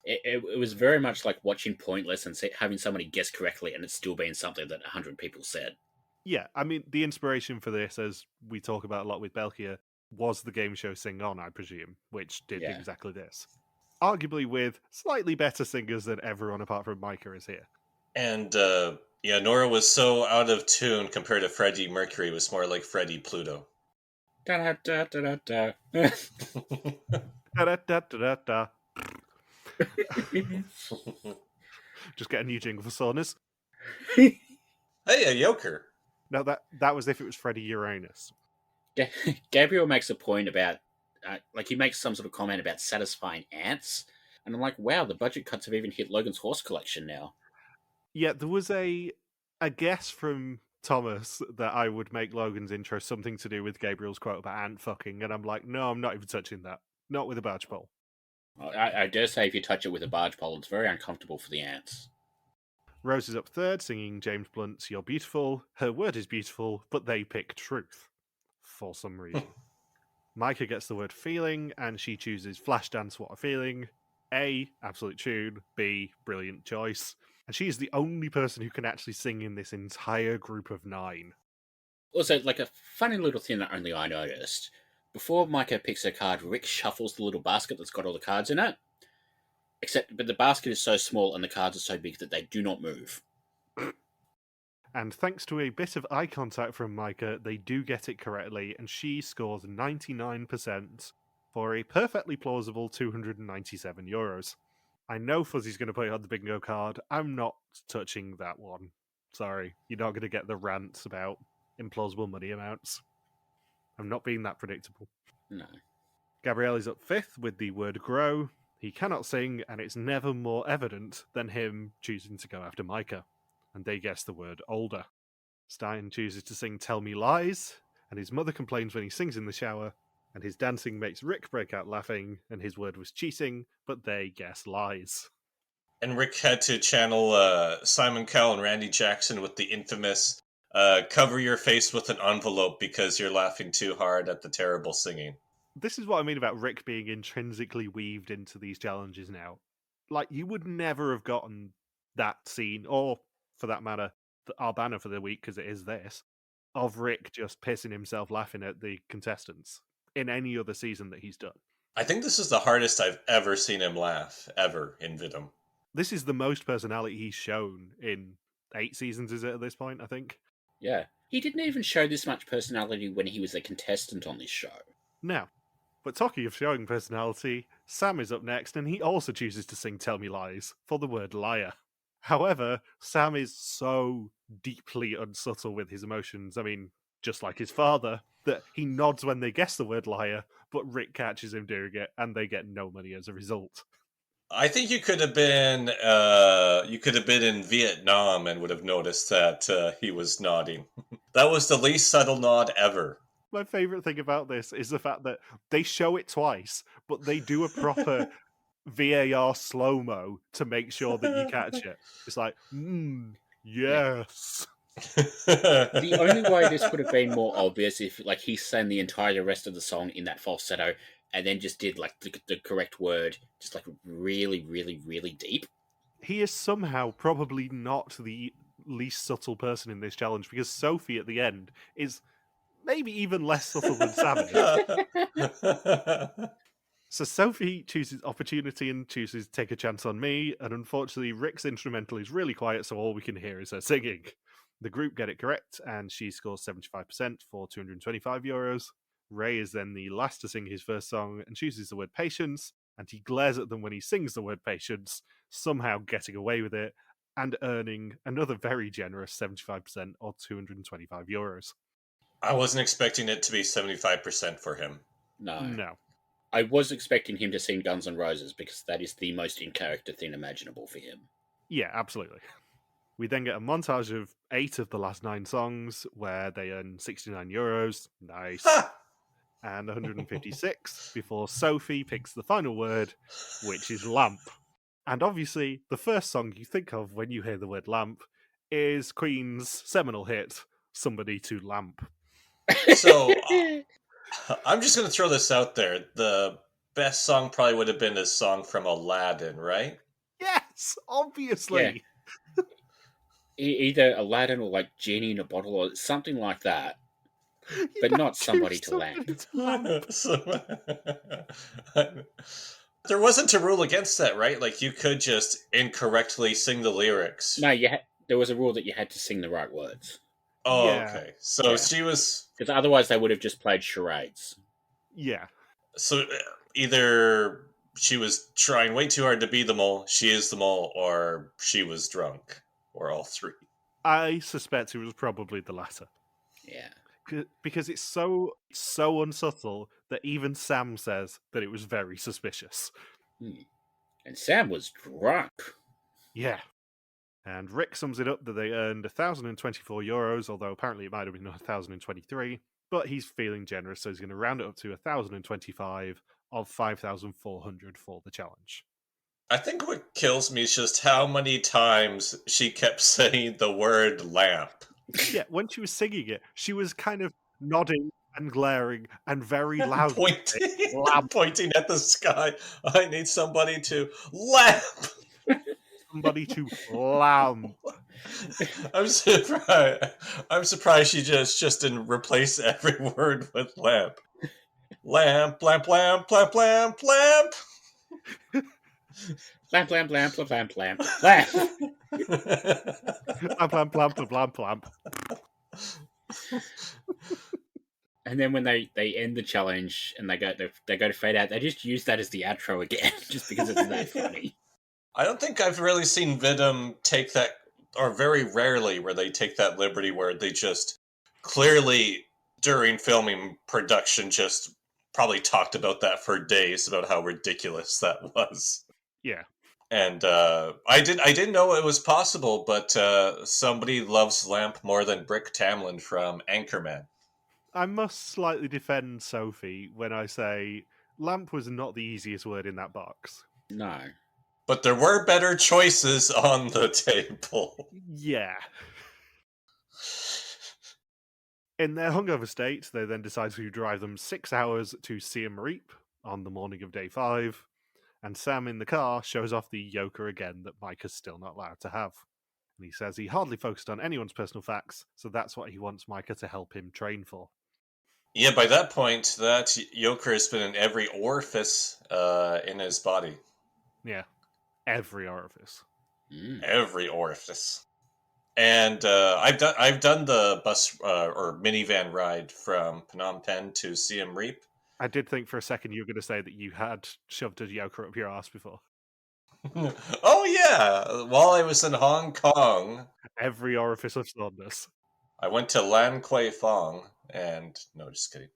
It was very much like watching Pointless and having somebody guess correctly and it's still being something that 100 people said. Yeah, I mean, the inspiration for this, as we talk about a lot with Belkia, was the game show Sing On, I presume, which did exactly this. Arguably with slightly better singers than everyone apart from Maaike is here. And, Nora was so out of tune compared to Freddie Mercury. It was more like Freddie Pluto. Da-da-da-da-da-da. Da-da-da-da-da-da. Just get a new jingle for saunas. Hey, a yoker. No, that was if it was Freddie Uranus. Gabriel makes a point about, he makes some sort of comment about satisfying ants. And I'm like, wow, the budget cuts have even hit Logan's horse collection now. Yeah, there was a guess from Thomas that I would make Logan's intro something to do with Gabriel's quote about ant fucking, and I'm like, no, I'm not even touching that. Not with a barge pole. I dare say if you touch it with a barge pole, it's very uncomfortable for the ants. Rose is up third, singing James Blunt's You're Beautiful. Her word is beautiful, but they pick truth. For some reason. Maaike gets the word feeling, and she chooses Flashdance What a Feeling. A, absolute tune. B, brilliant choice. And she is the only person who can actually sing in this entire group of 9. Also, a funny little thing that only I noticed. Before Maaike picks her card, Rick shuffles the little basket that's got all the cards in it. But the basket is so small and the cards are so big that they do not move. And thanks to a bit of eye contact from Maaike, they do get it correctly, and she scores 99% for a perfectly plausible €297. I know Fuzzy's going to put it on the bingo card. I'm not touching that one. Sorry, you're not going to get the rants about implausible money amounts. I'm not being that predictable. No. Gabriël is up fifth with the word grow. He cannot sing, and it's never more evident than him choosing to go after Maaike. And they guess the word older. Stein chooses to sing Tell Me Lies, and his mother complains when he sings in the shower, and his dancing makes Rick break out laughing, and his word was cheating, but they guess lies. And Rick had to channel Simon Cowell and Randy Jackson with the infamous cover your face with an envelope because you're laughing too hard at the terrible singing. This is what I mean about Rick being intrinsically weaved into these challenges now. Like, you would never have gotten that scene, or, for that matter, our banner for the week, because it is this, of Rick just pissing himself laughing at the contestants in any other season that he's done. I think this is the hardest I've ever seen him laugh, ever, in Vidum. This is the most personality he's shown in 8 seasons, is it, at this point, I think? Yeah. He didn't even show this much personality when he was a contestant on this show. Now, but talking of showing personality, Sam is up next, and he also chooses to sing Tell Me Lies for the word liar. However, Sam is so deeply unsubtle with his emotions, I mean, just like his father, that he nods when they guess the word liar, but Rick catches him doing it, and they get no money as a result. I think you could have been in Vietnam and would have noticed that he was nodding. That was the least subtle nod ever. My favourite thing about this is the fact that they show it twice, but they do a proper VAR slow-mo to make sure that you catch it. It's like, yes. The only way this would have been more obvious if, like, he sang the entire rest of the song in that falsetto and then just did, like, the correct word, just, like, really, really, really deep. He is somehow probably not the least subtle person in this challenge, because Sophie at the end is maybe even less subtle than Sam is. So Sophie chooses opportunity and chooses take a chance on me, and unfortunately Rick's instrumental is really quiet, so all we can hear is her singing. The group get it correct, and she scores 75% for €225. Ray is then the last to sing his first song and chooses the word patience, and he glares at them when he sings the word patience, somehow getting away with it, and earning another very generous 75% or €225. I wasn't expecting it to be 75% for him. No. I was expecting him to sing Guns N' Roses because that is the most in-character thing imaginable for him. Yeah, absolutely. We then get a montage of 8 of the last 9 songs where they earn €69. Nice. And 156 before Sophie picks the final word, which is lamp. And obviously, the first song you think of when you hear the word lamp is Queen's seminal hit, Somebody to Lamp. So, I'm just going to throw this out there. The best song probably would have been a song from Aladdin, right? Yes, obviously. Yeah. Either Aladdin or like Genie in a Bottle or something like that. But not Somebody to Lamp. There wasn't a rule against that, right? Like, you could just incorrectly sing the lyrics. No, there was a rule that you had to sing the right words. Oh, Yeah. okay. So she was... Because otherwise they would have just played charades. Yeah. So either she was trying way too hard to be the mole, she is the mole, or she was drunk, or all three. I suspect it was probably the latter. Yeah. Because it's so unsubtle that even Sam says that it was very suspicious. And Sam was drunk. Yeah. And Rick sums it up that they earned €1,024, although apparently it might have been 1,023. But he's feeling generous, so he's going to round it up to 1,025 of 5,400 for the challenge. I think what kills me is just how many times she kept saying the word lamp. Yeah, when she was singing it, she was kind of nodding and glaring and very loud. Pointing at the sky. I need somebody to lamp. Somebody to lamp. I'm surprised she just didn't replace every word with lamp. Lamp, lamp, lamp, lamp, lamp, lamp. Lamp, lamp, lamp, lamp, lamp, lamp, lamp. Plamp, plamp, plamp, plamp, plamp. And then when they end the challenge and they go to fade out, they just use that as the outro again, just because it's that funny. I don't think I've really seen Vidum take that, or very rarely where they take that liberty where they just clearly during filming production just probably talked about that for days about how ridiculous that was. Yeah. And I didn't know it was possible, but somebody loves Lamp more than Brick Tamlin from Anchorman. I must slightly defend Sophie when I say lamp was not the easiest word in that box. No. But there were better choices on the table. Yeah. In their hungover state, they then decide to drive them 6 hours to Siem Reap on the morning of day 5, and Sam in the car shows off the Jan-ker again that Maaike is still not allowed to have. And he says he hardly focused on anyone's personal facts, so that's what he wants Maaike to help him train for. Yeah, by that point, that Jan-ker has been in every orifice in his body. Yeah. Every orifice. Every orifice. And I've done the bus or minivan ride from Phnom Penh to Siem Reap. I did think for a second you were going to say that you had shoved a Jan-ker up your ass before. Oh yeah, while I was in Hong Kong, Every orifice of Saunders. I went to Lan Kwai Fong, and no, just kidding.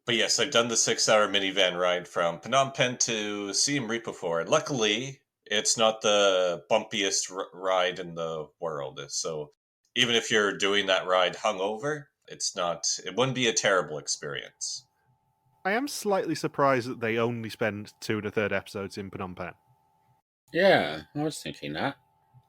But yes, I've done the 6-hour minivan ride from Phnom Penh to Siem Reap before. And luckily, it's not the bumpiest ride in the world. So even if you're doing that ride hungover, it wouldn't be a terrible experience. I am slightly surprised that they only spend 2 1/3 episodes in Phnom Penh. Yeah, I was thinking that.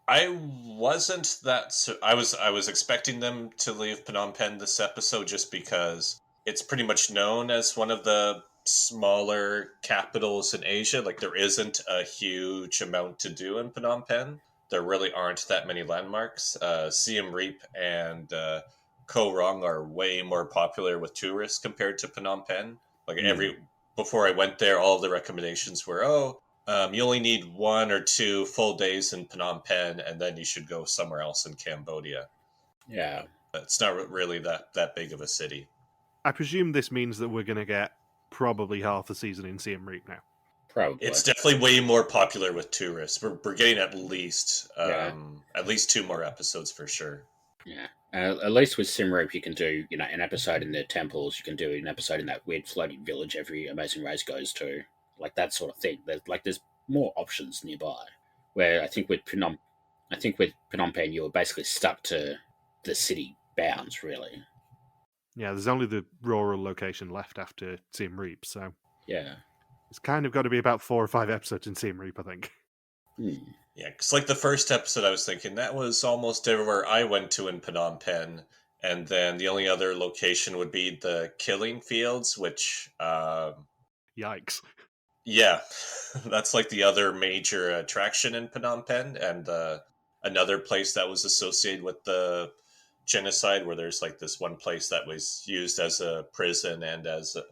I wasn't that. I was expecting them to leave Phnom Penh this episode just because it's pretty much known as one of the smaller capitals in Asia. Like there isn't a huge amount to do in Phnom Penh. There really aren't that many landmarks. Siem Reap and Koh Rong are way more popular with tourists compared to Phnom Penh. Like before I went there, all of the recommendations were, you only need 1 or 2 full days in Phnom Penh, and then you should go somewhere else in Cambodia. Yeah. It's not really that big of a city. I presume this means that we're going to get probably half the season in Siem Reap now. Probably. It's definitely way more popular with tourists. We're getting at least 2 more episodes for sure. Yeah. At least with Siem Reap, you can do an episode in the temples. You can do an episode in that weird floating village every Amazing Race goes to, like that sort of thing. There's more options nearby. Where I think with Phnom Penh, you were basically stuck to the city bounds, really. Yeah, there's only the rural location left after Siem Reap, so yeah, it's kind of got to be about 4 or 5 episodes in Siem Reap, I think. Yeah, because like the first episode, I was thinking that was almost everywhere I went to in Phnom Penh, and then the only other location would be the killing fields, which Yikes. Yeah, that's like the other major attraction in Phnom Penh, and another place that was associated with the genocide, where there's like this one place that was used as a prison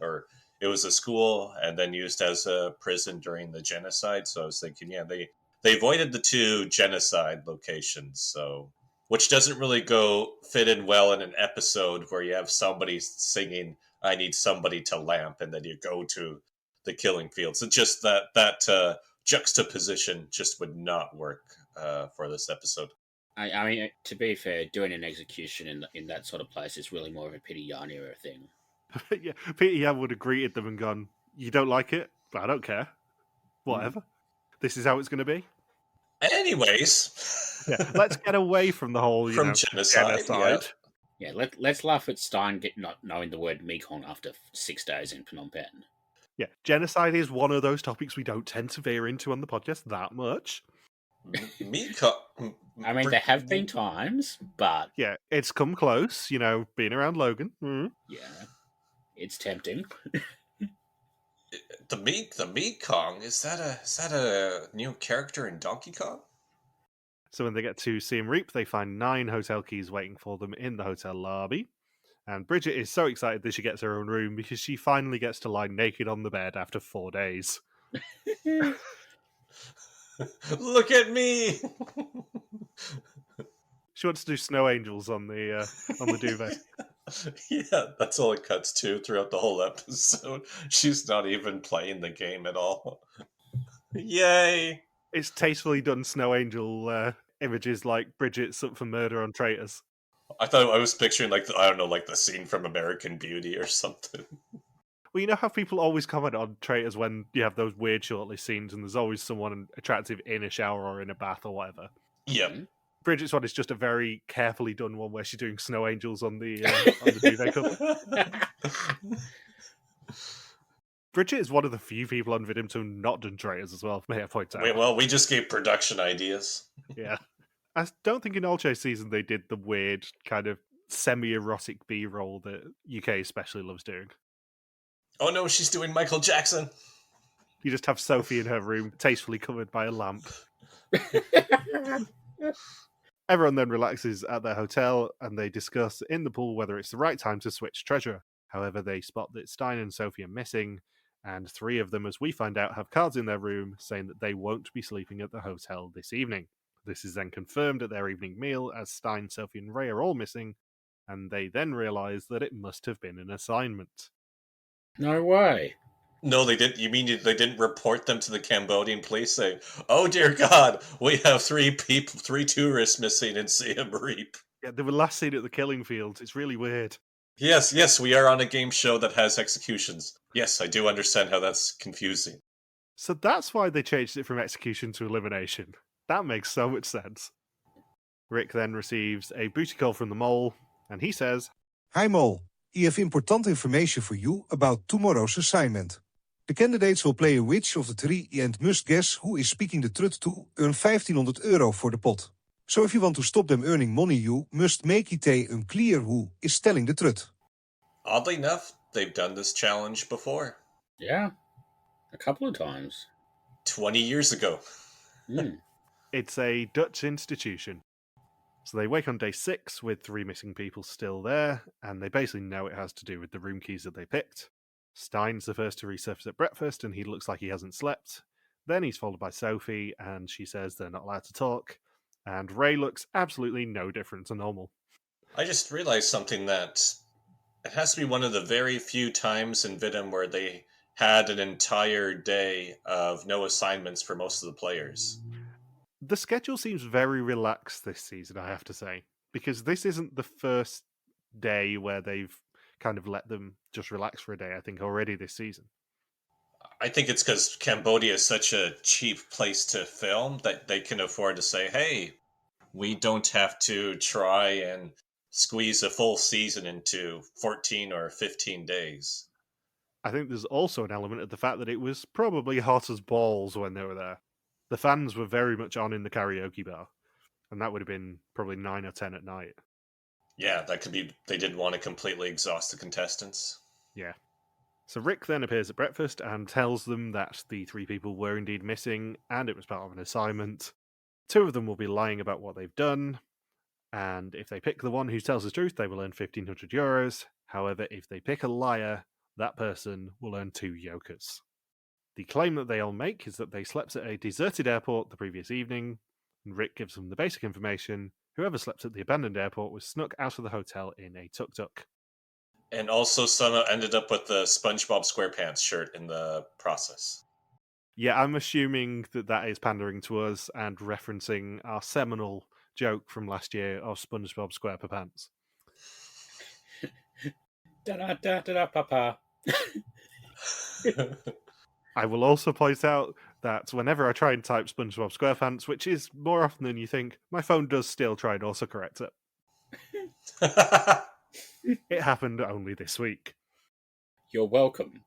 or it was a school and then used as a prison during the genocide. So I was thinking, yeah, they avoided the 2 genocide locations, so which doesn't really fit in well in an episode where you have somebody singing "I need somebody to lamp" and then you go to the killing fields. It's just that juxtaposition just would not work for this episode. I mean, to be fair, doing an execution in that sort of place is really more of a Pieter Jan era thing. Yeah, Pieter Jan would have greeted them and gone, "You don't like it, but I don't care. Whatever. This is how it's going to be." Anyways, yeah, let's get away from the whole genocide. Yeah, let's laugh at Stein not knowing the word Mekong after 6 days in Phnom Penh. Yeah, genocide is one of those topics we don't tend to veer into on the podcast that much. Mekong. I mean, there have been times, but yeah, it's come close. Being around Logan. Yeah, it's tempting. The Mekong, is that a new character in Donkey Kong? So when they get to Siem Reap, they find 9 hotel keys waiting for them in the hotel lobby. And Bridget is so excited that she gets her own room because she finally gets to lie naked on the bed after 4 days. Look at me! She wants to do snow angels on the duvet. Yeah, that's all it cuts to throughout the whole episode. She's not even playing the game at all. Yay! It's tastefully done snow angel images like Bridget's up for murder on Traitors. I was picturing like the scene from American Beauty or something. Well, you know how people always comment on Traitors when you have those weird shortlist scenes and there's always someone attractive in a shower or in a bath or whatever? Yep. Bridget's one is just a very carefully done one where she's doing snow angels on the duvet cover. Bridget is one of the few people on Vidim to have not done Traitors as well, may I point out. Wait, well, we just gave production ideas. Yeah. I don't think in Olche season they did the weird kind of semi-erotic B-roll that UK especially loves doing. Oh no, she's doing Michael Jackson. You just have Sophie in her room, tastefully covered by a lamp. Everyone then relaxes at their hotel and they discuss in the pool whether it's the right time to switch treasurer. However, they spot that Stein and Sophie are missing, and 3 of them, as we find out, have cards in their room saying that they won't be sleeping at the hotel this evening. This is then confirmed at their evening meal as Stein, Sophie, and Ray are all missing, and they then realise that it must have been an assignment. No way. No, they didn't. You mean they didn't report them to the Cambodian police saying, "Oh dear God, we have 3 tourists missing in Siem Reap." Yeah, they were last seen at the killing fields. It's really weird. Yes, we are on a game show that has executions. Yes, I do understand how that's confusing. So that's why they changed it from execution to elimination. That makes so much sense. Rick then receives a booty call from the mole, and he says, Hi Mole, I have important information for you about tomorrow's assignment. The candidates will play a which of the 3 and must guess who is speaking the truth to earn €1500 for the pot. So if you want to stop them earning money, you must make it unclear who is telling the truth. Oddly enough, they've done this challenge before. Yeah, a couple of times. 20 years ago. It's a Dutch institution. So they wake on day 6 with 3 missing people still there, and they basically know it has to do with the room keys that they picked. Stein's the first to resurface at breakfast, and he looks like he hasn't slept. Then he's followed by Sophie, and she says they're not allowed to talk. And Ray looks absolutely no different to normal. I just realized something, that it has to be one of the very few times in Vidim where they had an entire day of no assignments for most of the players. The schedule seems very relaxed this season, I have to say, because this isn't the first day where they've kind of let them just relax for a day, I think, already this season. I think it's because Cambodia is such a cheap place to film that they can afford to say, hey, we don't have to try and squeeze a full season into 14 or 15 days. I think there's also an element of the fact that it was probably hot as balls when they were there. The fans were very much on in the karaoke bar, and that would have been probably 9 or 10 at night. Yeah, that could be they didn't want to completely exhaust the contestants. Yeah. So Rick then appears at breakfast and tells them that the 3 people were indeed missing, and it was part of an assignment. 2 of them will be lying about what they've done, and if they pick the one who tells the truth, they will earn €1,500. However, if they pick a liar, that person will earn 2 yokers. The claim that they all make is that they slept at a deserted airport the previous evening, and Rick gives them the basic information. Whoever slept at the abandoned airport was snuck out of the hotel in a tuk-tuk. And also some ended up with the SpongeBob SquarePants shirt in the process. Yeah, I'm assuming that that is pandering to us and referencing our seminal joke from last year of SpongeBob SquarePants. Da-da-da-da-da, papa. I will also point out that whenever I try and type SpongeBob SquarePants, which is more often than you think, my phone does still try and autocorrect it. It happened only this week. You're welcome.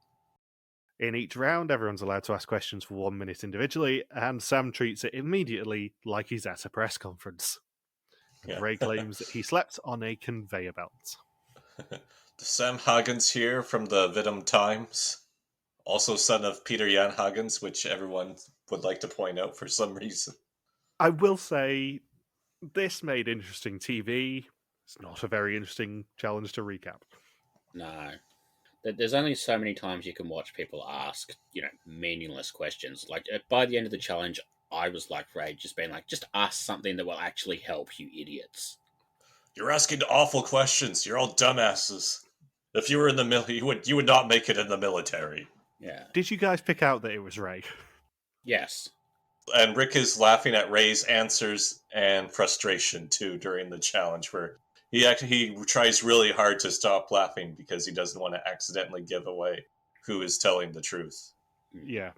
In each round, everyone's allowed to ask questions for 1 minute individually, and Sam treats it immediately like he's at a press conference. Yeah. Ray claims that he slept on a conveyor belt. Sam Hagens here from the Vidim Times. Also son of Pieter Jan Hagens, which everyone would like to point out for some reason. I will say, this made interesting TV. It's not a very interesting challenge to recap. No. There's only so many times you can watch people ask, meaningless questions. Like, by the end of the challenge, I was like Ray, just being like, just ask something that will actually help, you idiots. You're asking awful questions. You're all dumbasses. If you were in the you would not make it in the military. Yeah. Did you guys pick out that it was Ray? Yes. And Rick is laughing at Ray's answers and frustration too during the challenge, where he tries really hard to stop laughing because he doesn't want to accidentally give away who is telling the truth. Yeah.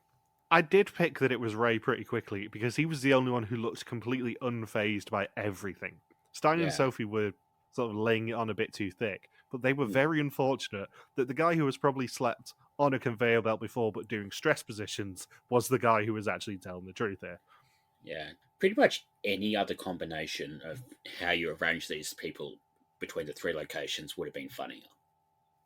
I did pick that it was Ray pretty quickly because he was the only one who looked completely unfazed by everything. Stein and Sophie were sort of laying it on a bit too thick, but they were very unfortunate that the guy who was probably slept on a conveyor belt before but doing stress positions was the guy who was actually telling the truth here. Yeah. Pretty much any other combination of how you arrange these people between the 3 locations would have been funnier.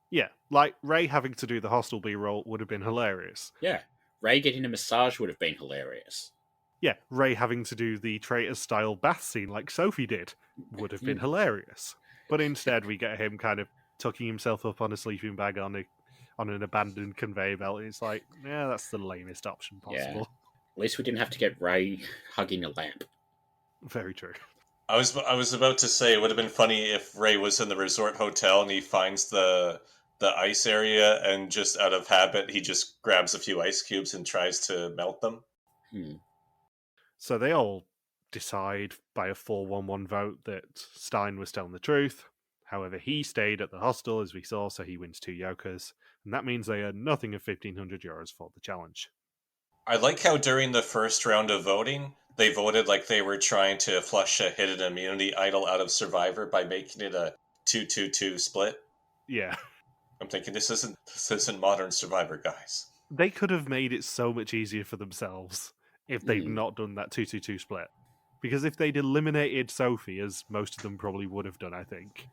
Yeah, like Ray having to do the hostel B-roll would have been hilarious. Yeah. Ray getting a massage would have been hilarious. Yeah, Ray having to do the Traitors-style bath scene like Sophie did would have been hilarious. But instead we get him kind of tucking himself up on a sleeping bag on an abandoned conveyor belt. It's like, yeah, that's the lamest option possible. Yeah. At least we didn't have to get Ray hugging a lamp. Very true. I was about to say it would have been funny if Ray was in the resort hotel and he finds the ice area and just out of habit he just grabs a few ice cubes and tries to melt them. So they all decide by a 4-1-1 vote that Stein was telling the truth. However, he stayed at the hostel, as we saw, so he wins 2 Jan-kers, and that means they earn nothing of €1,500 for the challenge. I like how during the first round of voting, they voted like they were trying to flush a hidden immunity idol out of Survivor by making it a 2-2-2 split. Yeah. I'm thinking this isn't modern Survivor, guys. They could have made it so much easier for themselves if they'd not done that 2-2-2 split. Because if they'd eliminated Sophie, as most of them probably would have done, I think,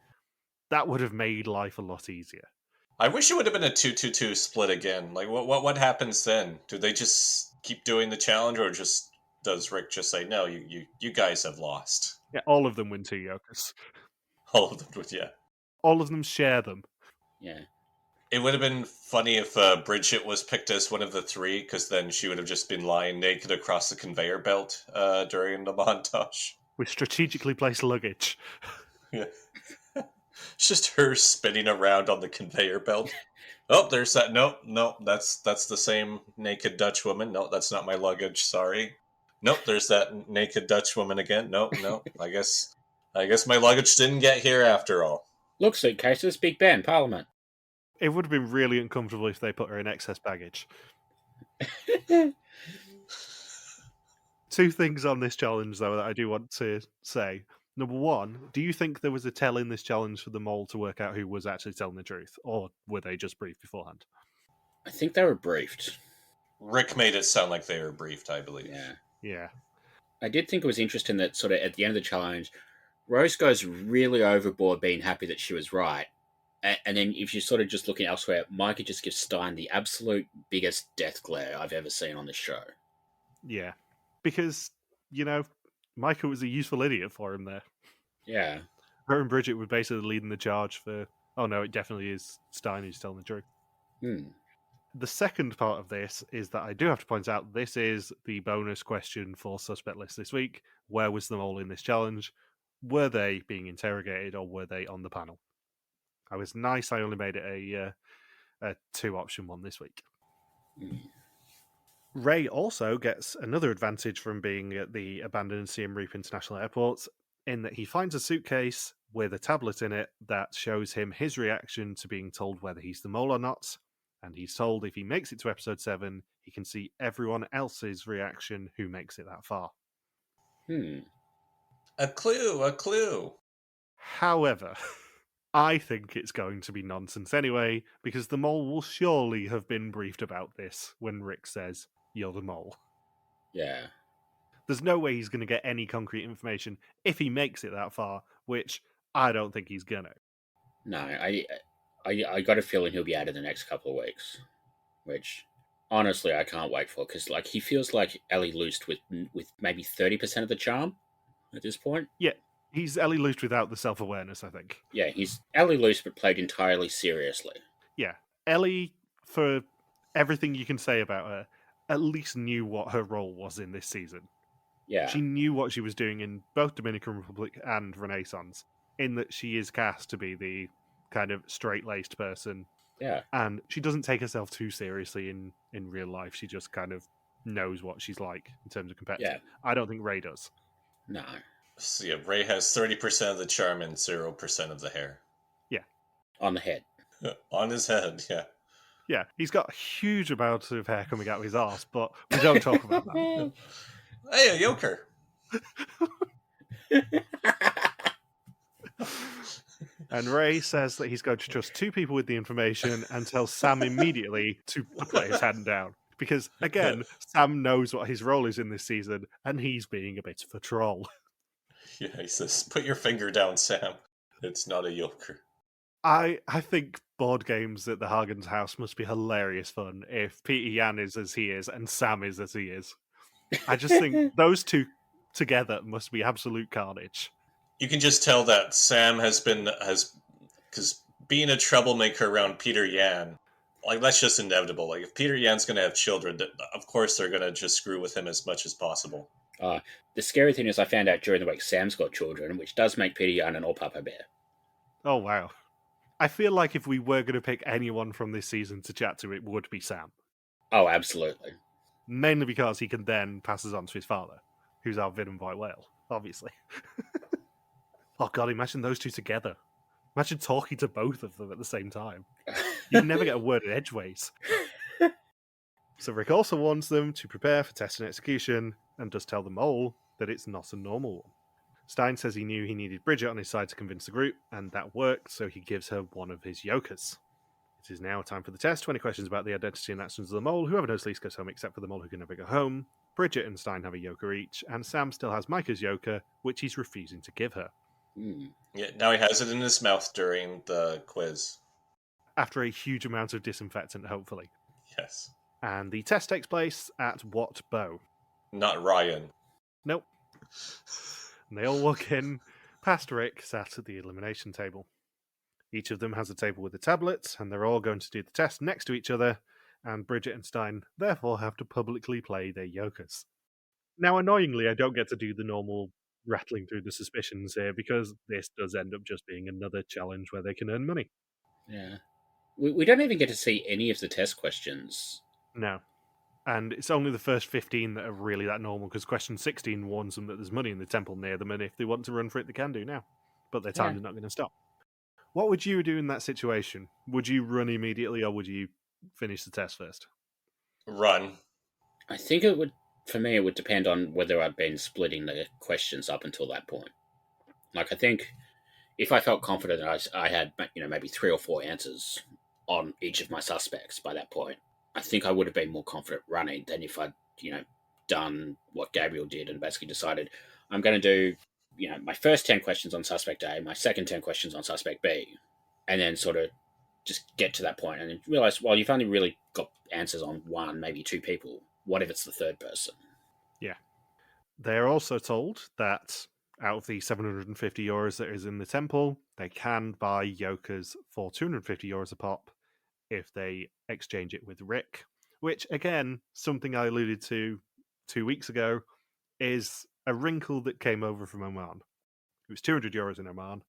that would have made life a lot easier. I wish it would have been a 2-2-2 split again. Like, what happens then? Do they just keep doing the challenge, or does Rick just say, no, you guys have lost? Yeah, all of them win 2 Jan-kers. All of them would, yeah. All of them share them. Yeah. It would have been funny if Bridget was picked as one of the 3, because then she would have just been lying naked across the conveyor belt during the montage. With strategically placed luggage. Yeah. It's just her spinning around on the conveyor belt. Oh, there's that. No, that's the same naked Dutch woman. No, that's not my luggage. Sorry. Nope, there's that naked Dutch woman again. No. I guess my luggage didn't get here after all. Look, suitcases, Big Ben, Parliament. It would have been really uncomfortable if they put her in excess baggage. 2 things on this challenge, though, that I do want to say. Number 1, do you think there was a tell in this challenge for the mole to work out who was actually telling the truth? Or were they just briefed beforehand? I think they were briefed. Rick made it sound like they were briefed, I believe. Yeah. I did think it was interesting that sort of at the end of the challenge, Rose goes really overboard being happy that she was right. And then if you're sort of just looking elsewhere, Maaike just gives Stein the absolute biggest death glare I've ever seen on the show. Yeah. Because, Maaike was a useful idiot for him there. Yeah. Her and Bridget were basically leading the charge for, oh no, it definitely is Stein who's telling the truth. The second part of this is that I do have to point out this is the bonus question for Suspect List this week. Where was the mole in this challenge? Were they being interrogated or were they on the panel? I was nice. I only made it a 2-option one this week. Ray also gets another advantage from being at the abandoned Siem Reap International Airport in that he finds a suitcase with a tablet in it that shows him his reaction to being told whether he's the mole or not. And he's told if he makes it to episode 7, he can see everyone else's reaction who makes it that far. A clue. However, I think it's going to be nonsense anyway, because the mole will surely have been briefed about this when Rick says, you're the mole. Yeah. There's no way he's going to get any concrete information if he makes it that far, which I don't think he's going to. No, I got a feeling he'll be out in the next couple of weeks, which honestly I can't wait for, because like he feels like Ellie loosed with maybe 30% of the charm at this point. Yeah, He's Ellie loose without the self-awareness, I think. Yeah, he's Ellie loose, but played entirely seriously. Yeah. Ellie, for everything you can say about her, at least knew what her role was in this season. Yeah. She knew what she was doing in both Dominican Republic and Renaissance, in that she is cast to be the kind of straight-laced person. Yeah. And she doesn't take herself too seriously in real life. She just kind of knows what she's like in terms of competitive. Yeah. I don't think Ray does. No. So yeah, Ray has 30% of the charm and 0% of the hair. Yeah. On the head. On his head, yeah. Yeah, he's got a huge amount of hair coming out of his arse, but we don't talk about that. Hey, a yoker. And Ray says that he's going to trust 2 people with the information and tells Sam immediately to put his hand down. Because, again, Sam knows what his role is in this season, and he's being a bit of a troll. Yeah, he says, put your finger down, Sam. It's not a yoker. I think board games at the Hagen's house must be hilarious fun if Peter Jan is as he is and Sam is as he is. I just think those two together must be absolute carnage. You can just tell that Sam because being a troublemaker around Peter Yan, like, that's just inevitable. Like, if Peter Yan's going to have children, of course they're going to just screw with him as much as possible. The scary thing is I found out during the week Sam's got children, which does make Peter Yan an all-papa bear. Oh, wow. I feel like if we were going to pick anyone from this season to chat to, it would be Sam. Oh, absolutely. Mainly because he can then pass us on to his father, who's our Vid and White Whale, obviously. Oh god, imagine those two together. Imagine talking to both of them at the same time. You'd never get a word in edgeways. So Rick also warns them to prepare for test and execution, and does tell them all that it's not a normal one. Stein says he knew he needed Bridget on his side to convince the group, and that worked, so he gives her one of his yokers. It is now time for the test. 20 questions about the identity and actions of the mole. Whoever knows least goes home, except for the mole who can never go home. Bridget and Stein have a yoker each, and Sam still has Maaike's yoker, which he's refusing to give her. Yeah, now he has it in his mouth during the quiz. After a huge amount of disinfectant, hopefully. Yes. And the test takes place at What Bow? Not Ryan. Nope. And they all walk in, past Rick, sat at the elimination table. Each of them has a table with a tablet, and they're all going to do the test next to each other, and Bridget and Stein therefore have to publicly play their yokers. Now, annoyingly, I don't get to do the normal rattling through the suspicions here, because this does end up just being another challenge where they can earn money. Yeah. We don't even get to see any of the test questions. No. And it's only the first 15 that are really that normal, because question 16 warns them that there's money in the temple near them, and if they want to run for it, they can do now. But their time is not going to stop. What would you do in that situation? Would you run immediately, or would you finish the test first? Run. I think it would, for me, it would depend on whether I'd been splitting the questions up until that point. Like, I think if I felt confident that I had, maybe 3 or 4 answers on each of my suspects by that point, I think I would have been more confident running than if I'd, done what Gabriel did and basically decided I'm going to do, my first 10 questions on suspect A, my second 10 questions on suspect B, and then sort of just get to that point and then realize, well, you've only really got answers on 1, maybe 2 people. What if it's the third person? Yeah. They're also told that out of the 750 euros that is in the temple, they can buy yokers for 250 euros a pop if they exchange it with Rick, which, again, something I alluded to 2 weeks ago, is a wrinkle that came over from Oman. It was 200 euros in Oman,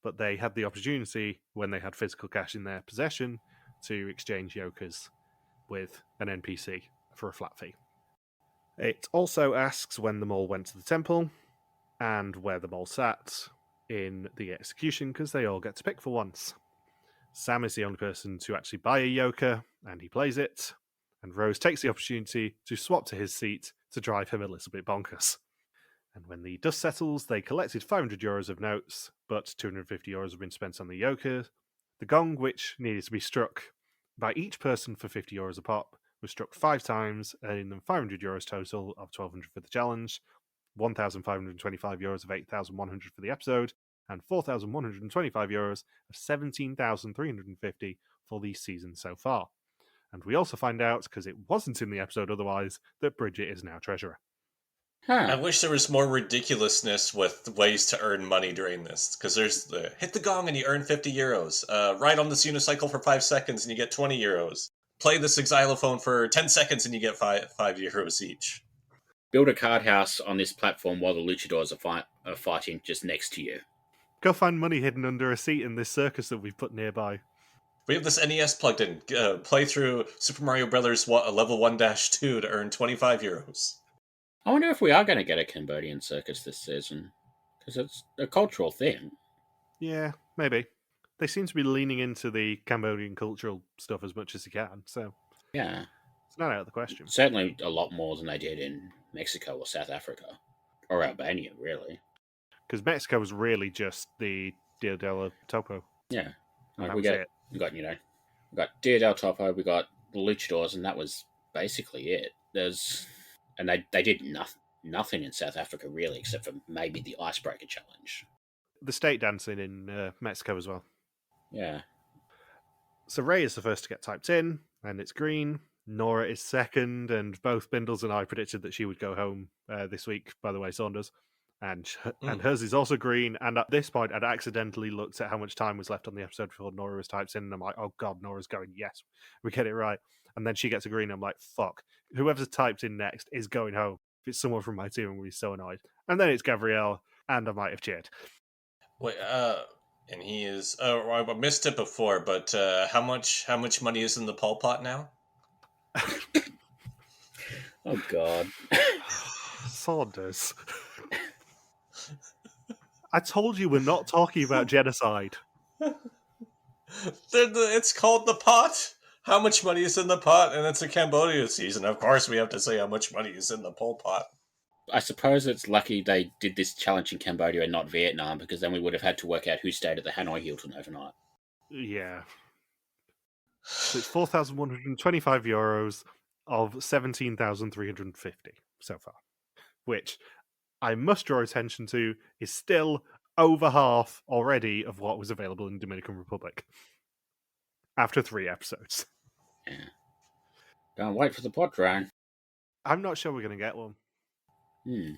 but they had the opportunity, when they had physical cash in their possession, to exchange yokers with an NPC for a flat fee. It also asks when the mole went to the temple, and where the mole sat in the execution, because they all get to pick for once. Sam is the only person to actually buy a yoker, and he plays it, and Rose takes the opportunity to swap to his seat to drive him a little bit bonkers. And when the dust settles, they collected 500 euros of notes, but 250 euros have been spent on the yoker. The gong, which needed to be struck by each person for 50 euros a pop, was struck 5 times, earning them 500 euros total of 1,200 for the challenge, 1,525 euros of 8,100 for the episode, and 4,125 euros of 17,350 for the season so far. And we also find out, because it wasn't in the episode otherwise, that Bridget is now treasurer. I Huh. wish there was more ridiculousness with ways to earn money during this, because there's the hit the gong and you earn 50 euros. Ride on this unicycle for 5 seconds and you get 20 euros. Play this xylophone for 10 seconds and you get 5 euros each. Build a card house on this platform while the luchadors are fighting just next to you. Go find money hidden under a seat in this circus that we've put nearby. We have this NES plugged in. Play through Super Mario Brothers level 1-2 to earn 25 euros. I wonder if we are going to get a Cambodian circus this season, because it's a cultural thing. Yeah, maybe. They seem to be leaning into the Cambodian cultural stuff as much as they can, so Yeah, it's not out of the question. certainly a lot more than they did in Mexico or South Africa, or Albania, really. Because Mexico was really just the Dia del Topo. Yeah, And like that we was it. got we got Dia del Topo, we got the luchadors, and that was basically it. And they did nothing in South Africa really, except for maybe the icebreaker challenge. The state dancing in Mexico as well. Yeah. So Ray is the first to get typed in, and it's green. Nora is second, and both Bindles and I predicted that she would go home this week, by the way, Saunders. And hers is also green. And at this point, I'd accidentally looked at how much time was left on the episode before Nora was typed in, and I'm like, oh god, Nora's going, yes, we get it right. And then she gets a green, I'm like, fuck. Whoever's typed in next is going home. If it's someone from my team, I'm going to be so annoyed. And then it's Gabriël, and I might have cheered. Wait, and he is. Oh, I missed it before, but how much money is in the Pol Pot now? Oh god. Saunders. I told you we're not talking about genocide. It's called the pot. How much money is in the pot? And it's a Cambodia season. Of course, we have to say how much money is in the Pol Pot. I suppose it's lucky they did this challenge in Cambodia and not Vietnam, because then we would have had to work out who stayed at the Hanoi Hilton overnight. Yeah. So it's 4,125 euros of 17,350 so far, which I must draw attention to is still over half already of what was available in Dominican Republic after 3 episodes. Yeah. Don't wait for the pot drone. I'm not sure we're going to get one. Hmm.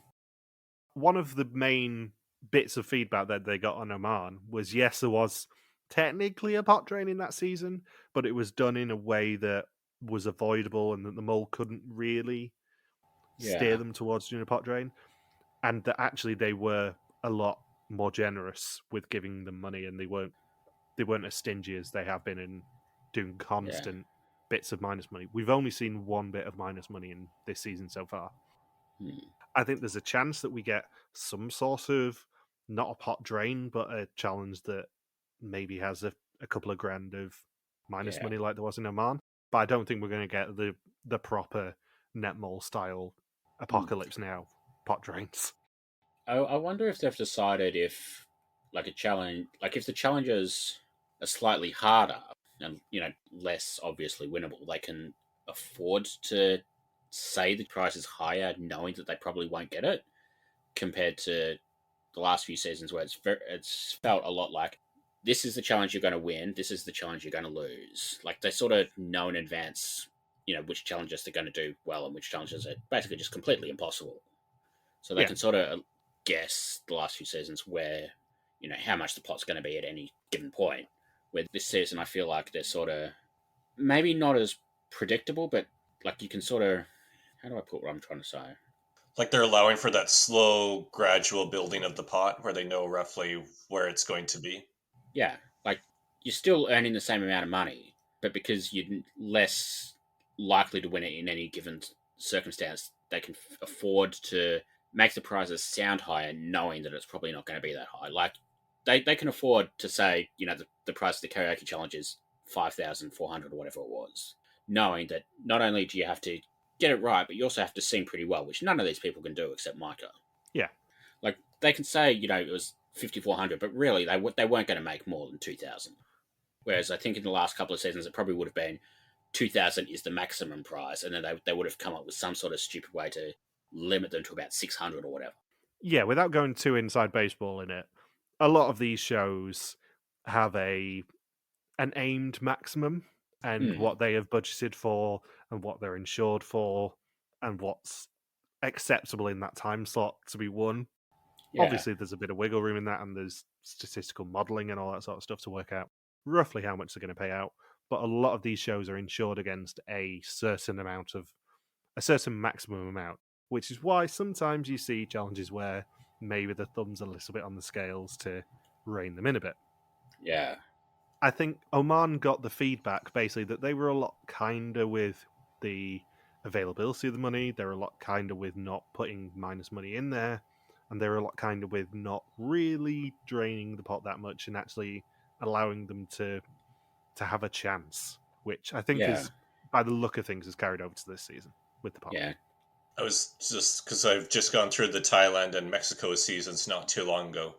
One of the main bits of feedback that they got on Oman was, yes, there was technically a pot drain in that season, but it was done in a way that was avoidable and that the mole couldn't really steer them towards doing a pot drain, and that actually they were a lot more generous with giving them money, and they weren't as stingy as they have been in doing constant bits of minus money. We've only seen one bit of minus money in this season so far. I think there's a chance that we get some sort of, not a pot drain, but a challenge that maybe has a couple of grand of minus money like there was in Oman. But I don't think we're going to get the proper netmall style Apocalypse Now pot drains. I wonder if they've decided if, like, if the challenges are slightly harder and, less obviously winnable, they can afford to say the price is higher knowing that they probably won't get it, compared to the last few seasons where it's felt a lot like, this is the challenge you're going to win, this is the challenge you're going to lose. Like, they sort of know in advance, which challenges they're going to do well and which challenges are basically just completely impossible. So they can sort of guess the last few seasons where, how much the pot's going to be at any given point. Where this season, I feel like they're sort of maybe not as predictable, but like you can sort of, how do I put what I'm trying to say? Like they're allowing for that slow, gradual building of the pot where they know roughly where it's going to be. Yeah, like you're still earning the same amount of money, but because you're less likely to win it in any given circumstance, they can afford to make the prizes sound higher, knowing that it's probably not going to be that high. Like they can afford to say, the price of the karaoke challenge is 5,400 or whatever it was, knowing that not only do you have to get it right, but you also have to sing pretty well, which none of these people can do except Maaike. Yeah. Like, they can say, it was 5,400, but really, they weren't going to make more than 2,000. Whereas I think in the last couple of seasons, it probably would have been 2,000 is the maximum prize, and then they would have come up with some sort of stupid way to limit them to about 600 or whatever. Yeah, without going too inside baseball in it, a lot of these shows have an aimed maximum, and what they have budgeted for and what they're insured for and what's acceptable in that time slot to be won. Yeah. Obviously, there's a bit of wiggle room in that, and there's statistical modelling and all that sort of stuff to work out roughly how much they're going to pay out. But a lot of these shows are insured against a certain maximum amount, which is why sometimes you see challenges where maybe the thumb's a little bit on the scales to rein them in a bit. Yeah. I think Oman got the feedback basically that they were a lot kinder with the availability of the money. They were a lot kinder with not putting minus money in there, and they were a lot kinder with not really draining the pot that much and actually allowing them to have a chance, which I think is, by the look of things, is carried over to this season with the pot. Yeah. I was just, because I've just gone through the Thailand and Mexico seasons not too long ago,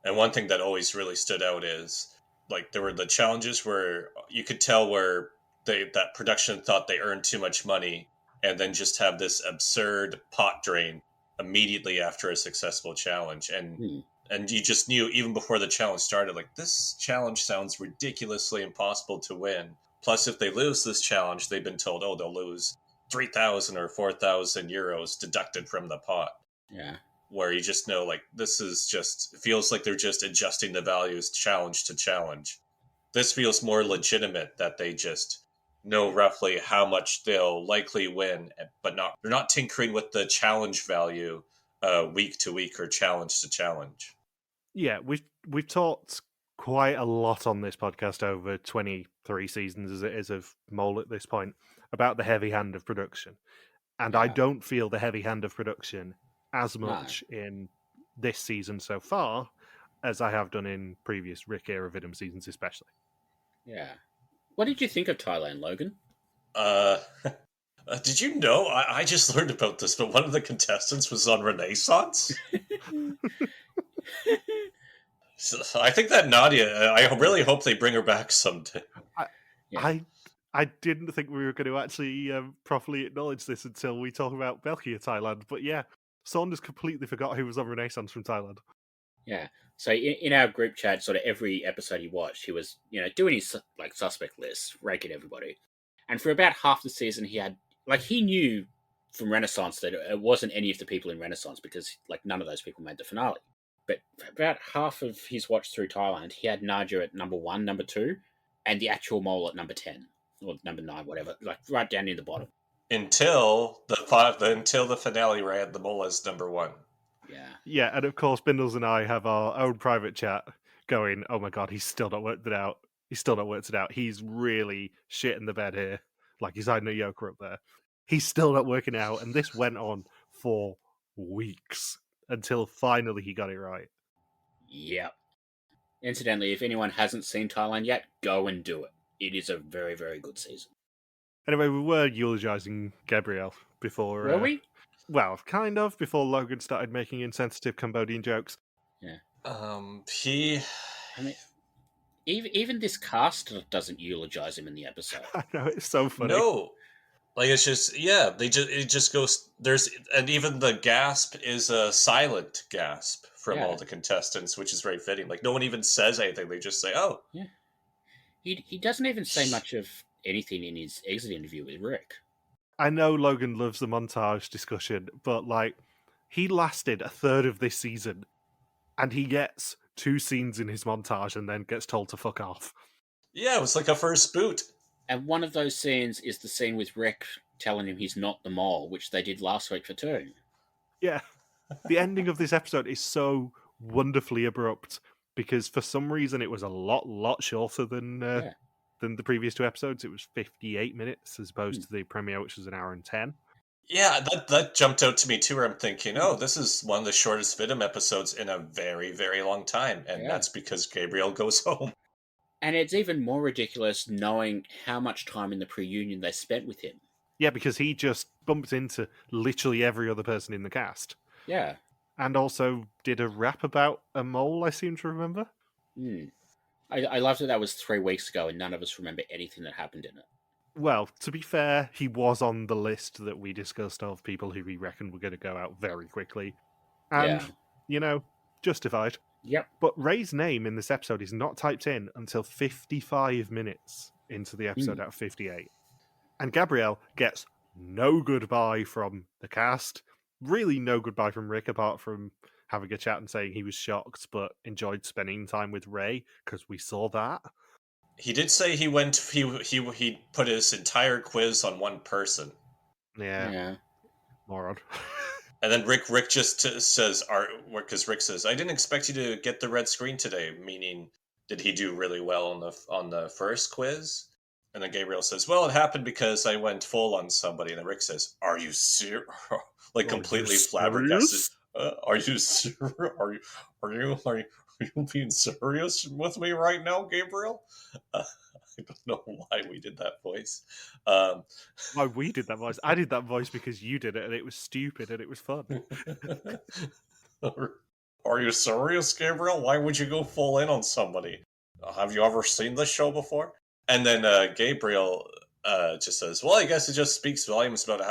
and one thing that always really stood out is, like, there were the challenges where you could tell where that production thought they earned too much money, and then just have this absurd pot drain immediately after a successful challenge, and you just knew even before the challenge started, like, this challenge sounds ridiculously impossible to win. Plus, if they lose this challenge, they've been told, oh, they'll lose 3,000 or 4,000 euros deducted from the pot. Yeah. Where you just know, like, this is just, it feels like they're just adjusting the values challenge to challenge. This feels more legitimate, that they just know roughly how much they'll likely win, but they're not tinkering with the challenge value week to week or challenge to challenge. Yeah, we've talked quite a lot on this podcast over 23 seasons as it is of Mole at this point about the heavy hand of production. And I don't feel the heavy hand of production as much in this season so far as I have done in previous Rick era Vidum seasons especially. Yeah. What did you think of Thailand, Logan? Did you know? I just learned about this, but one of the contestants was on Renaissance. So I think that Nadia, I really hope they bring her back someday. I didn't think we were going to actually properly acknowledge this until we talk about Belgia, Thailand. But yeah, Saunders completely forgot who was on Renaissance from Thailand. Yeah. So in our group chat, sort of every episode he watched, he was, doing his like suspect list, ranking everybody. And for about half the season, he knew from Renaissance that it wasn't any of the people in Renaissance, because like none of those people made the finale. But for about half of his watch through Thailand, he had Naja at number 1, number 2, and the actual mole at number 10 or number 9, whatever, like right down near the bottom. Until the finale, where I had the mole as number 1. Yeah, and of course, Bindles and I have our own private chat going, oh my god, he's still not worked it out. He's really shit in the bed here. Like he's hiding a Jan-ker up there. He's still not working out, and this went on for weeks until finally he got it right. Yep. Incidentally, if anyone hasn't seen Thailand yet, go and do it. It is a very, very good season. Anyway, we were eulogising Gabriël before... Were we? Well, kind of, before Logan started making insensitive Cambodian jokes. Yeah. I mean, even this cast doesn't eulogise him in the episode. I know, it's so funny. No. Like, it's just, it just goes, and even the gasp is a silent gasp from all the contestants, which is very fitting. Like, no one even says anything. They just say, oh. Yeah. He doesn't even say much of anything in his exit interview with Rick. I know Logan loves the montage discussion, but, like, he lasted a third of this season, and he gets 2 scenes in his montage and then gets told to fuck off. Yeah, it was like a first boot. And one of those scenes is the scene with Rick telling him he's not the mole, which they did last week for 2. Yeah. The ending of this episode is so wonderfully abrupt, because for some reason it was a lot shorter than the previous 2 episodes. It was 58 minutes as opposed to the premiere, which was 1 hour and 10. Yeah, that jumped out to me too, where I'm thinking, oh, this is one of the shortest Vidum episodes in a very, very long time. And that's because Gabriël goes home. And it's even more ridiculous knowing how much time in the pre-union they spent with him. Yeah, because he just bumped into literally every other person in the cast. Yeah. And also did a rap about a mole, I seem to remember. I loved that was 3 weeks ago and none of us remember anything that happened in it. Well, to be fair, he was on the list that we discussed of people who we reckoned were going to go out very quickly. And, justified. Yep. But Ray's name in this episode is not typed in until 55 minutes into the episode out of 58. And Gabriël gets no goodbye from the cast, really no goodbye from Rick apart from having a chat and saying he was shocked but enjoyed spending time with Ray, because we saw that. He did say he put his entire quiz on one person. Yeah. Moron. And then Rick just says, because Rick says, I didn't expect you to get the red screen today, meaning, did he do really well on the first quiz? And then Gabriel says, well, it happened because I went full on somebody. And then Rick says, are you serious? Like, completely flabbergasted. Are you serious? Are you being serious with me right now, Gabriel? I don't know why we did that voice. Why we did that voice? I did that voice because you did it, and it was stupid, and it was fun. Are you serious, Gabriel? Why would you go full in on somebody? Have you ever seen this show before? And then Gabriel just says, well, I guess it just speaks volumes about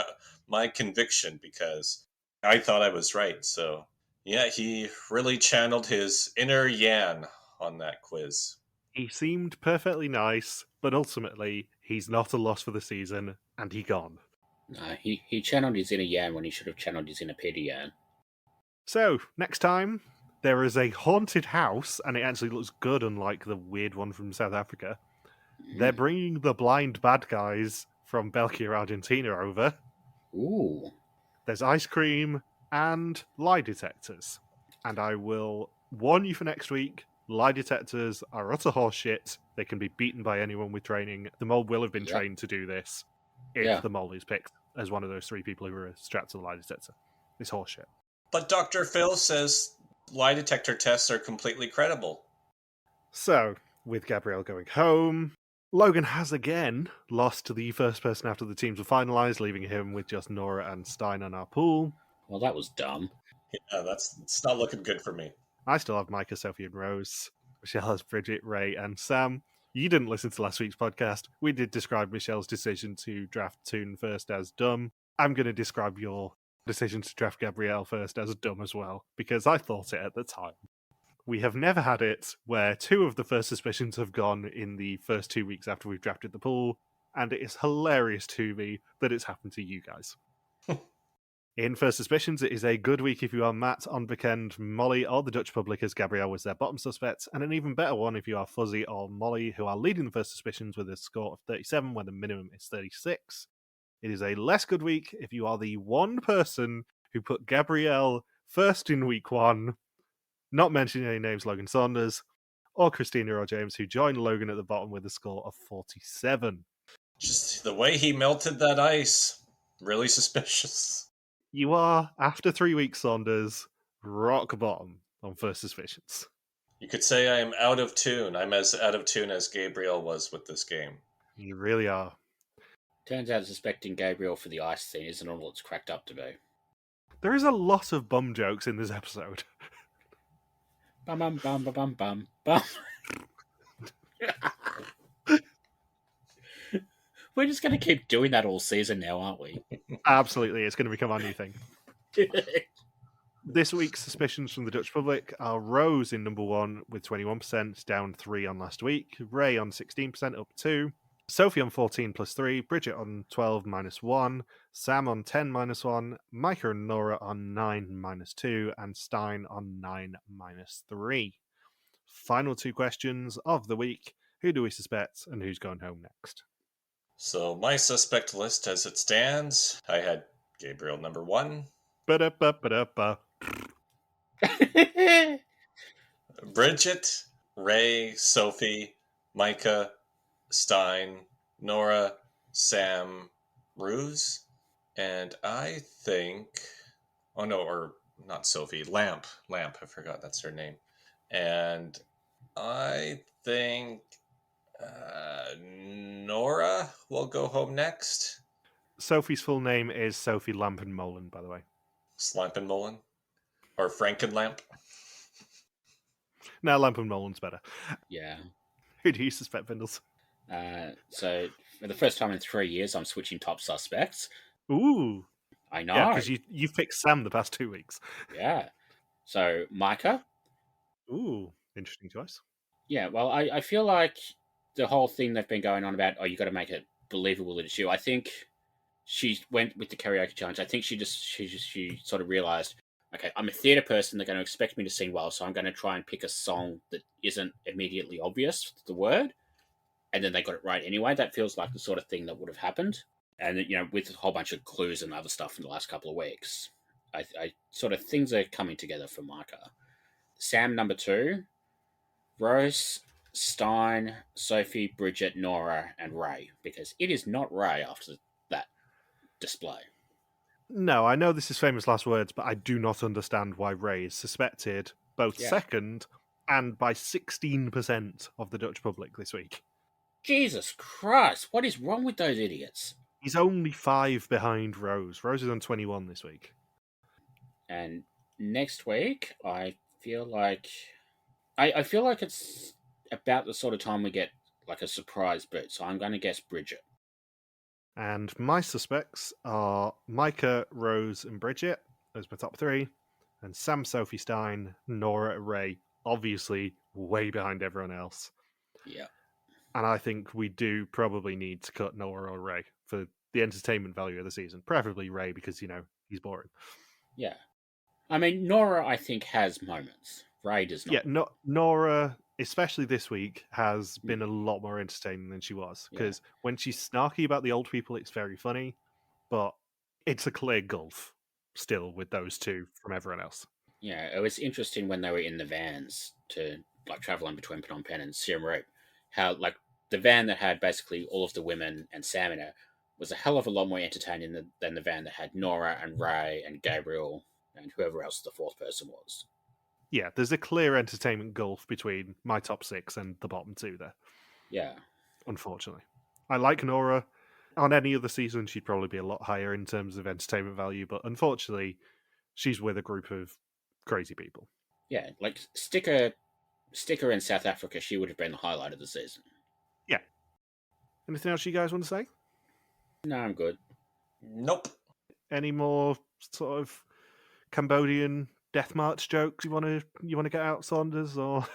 my conviction, because I thought I was right. So, yeah, he really channeled his inner Jan on that quiz. He seemed perfectly nice, but ultimately, he's not a loss for the season, and he gone. No, he channeled his inner Jan when he should have channeled his inner Pieter Jan. So, next time, there is a haunted house, and it actually looks good, unlike the weird one from South Africa. They're bringing the blind bad guys from Belgium, Argentina over. Ooh. There's ice cream and lie detectors. And I will warn you for next week, lie detectors are utter horseshit. They can be beaten by anyone with training. The mole will have been trained to do this if the mole is picked as one of those 3 people who are strapped to the lie detector. It's horseshit. But Dr. Phil says lie detector tests are completely credible. So, with Gabrielle going home, Logan has again lost to the first person after the teams were finalised, leaving him with just Nora and Stein on our pool. Well, that was dumb. Yeah, it's not looking good for me. I still have Maaike, Sophie, and Rose. Michelle has Bridget, Ray, and Sam. You didn't listen to last week's podcast. We did describe Michelle's decision to draft Toon first as dumb. I'm going to describe your decision to draft Gabrielle first as dumb as well, because I thought it at the time. We have never had it where 2 of the first suspicions have gone in the first 2 weeks after we've drafted the pool, and it is hilarious to me that it's happened to you guys. In First Suspicions, it is a good week if you are Matt, Onbekend, Molly, or the Dutch public, as Gabrielle was their bottom suspect, and an even better one if you are Fuzzy or Molly, who are leading the First Suspicions with a score of 37, where the minimum is 36. It is a less good week if you are the one person who put Gabrielle first in week 1, not mentioning any names, Logan Saunders, or Christina or James, who joined Logan at the bottom with a score of 47. Just the way he melted that ice, really suspicious. You are, after 3 weeks, Saunders, rock bottom on First Suspicions. You could say I am out of tune. I'm as out of tune as Gabriel was with this game. You really are. Turns out suspecting Gabriel for the ice thing isn't all it's cracked up to be. There is a lot of bum jokes in this episode. Bum bum bum bum bum bum. We're just going to keep doing that all season now, aren't we? Absolutely, it's going to become our new thing. This week's suspicions from the Dutch public are Rose in number 1 with 21%, down 3 on last week. Ray on 16%, up 2. Sophie on 14 plus 3. Bridget on 12 minus 1. Sam on 10 minus 1. Maaike and Nora on 9 minus 2. And Stein on 9 minus 3. Final 2 questions of the week. Who do we suspect and who's going home next? So my suspect list as it stands, I had Gabriel number 1. Ba-da-ba-ba-da-ba. Bridget, Ray, Sophie, Maaike, Stein, Nora, Sam, Ruse, and I think... Oh no, or not Sophie, Lamp, I forgot that's her name. And I think Nora will go home next. Sophie's full name is Sophie Lampenmolen, by the way. Slampenmolen? Or Frankenlamp? No, Lampenmolen's better. Yeah. Who do you suspect, Bindles? So, for the first time in 3 years, I'm switching top suspects. Ooh. I know. Yeah, because you've picked Sam the past 2 weeks. Yeah. So, Maaike. Ooh, interesting choice. Yeah, well, I feel like the whole thing they've been going on about, you got to make it believable that it's you. I think she went with the karaoke challenge. I think she sort of realized, okay, I'm a theatre person. They're going to expect me to sing well, so I'm going to try and pick a song that isn't immediately obvious, the word. And then they got it right anyway. That feels like the sort of thing that would have happened. And, with a whole bunch of clues and other stuff in the last couple of weeks, I sort of, things are coming together for Maaike. Sam number 2, Rose, Stein, Sophie, Bridget, Nora, and Ray. Because it is not Ray after that display. No, I know this is famous last words, but I do not understand why Ray is suspected both second and by 16% of the Dutch public this week. Jesus Christ, what is wrong with those idiots? He's only 5 behind Rose. Rose is on 21 this week. And next week, I feel like it's about the sort of time we get like a surprise boot. So I'm going to guess Bridget. And my suspects are Maaike, Rose, and Bridget as my top 3. And Sam, Sophie, Stein, Nora, Ray, obviously way behind everyone else. Yeah. And I think we do probably need to cut Nora or Ray for the entertainment value of the season. Preferably Ray because, he's boring. Yeah. I mean, Nora, I think, has moments. Ray does not. Yeah, Nora, especially this week, has been a lot more entertaining than she was. Because when she's snarky about the old people, it's very funny. But it's a clear gulf still with those two from everyone else. Yeah, it was interesting when they were in the vans to traveling between Phnom Penh and Siem Reap. How the van that had basically all of the women and Sam in it was a hell of a lot more entertaining than the van that had Nora and Ray and Gabriel and whoever else the fourth person was. Yeah, there's a clear entertainment gulf between my top 6 and the bottom 2 there. Yeah. Unfortunately. I like Nora. On any other season, she'd probably be a lot higher in terms of entertainment value, but unfortunately, she's with a group of crazy people. Yeah, Sticker in South Africa, she would have been the highlight of the season. Yeah. Anything else you guys want to say? No, I'm good. Nope. Any more sort of Cambodian death march jokes you want to get out, Saunders? Or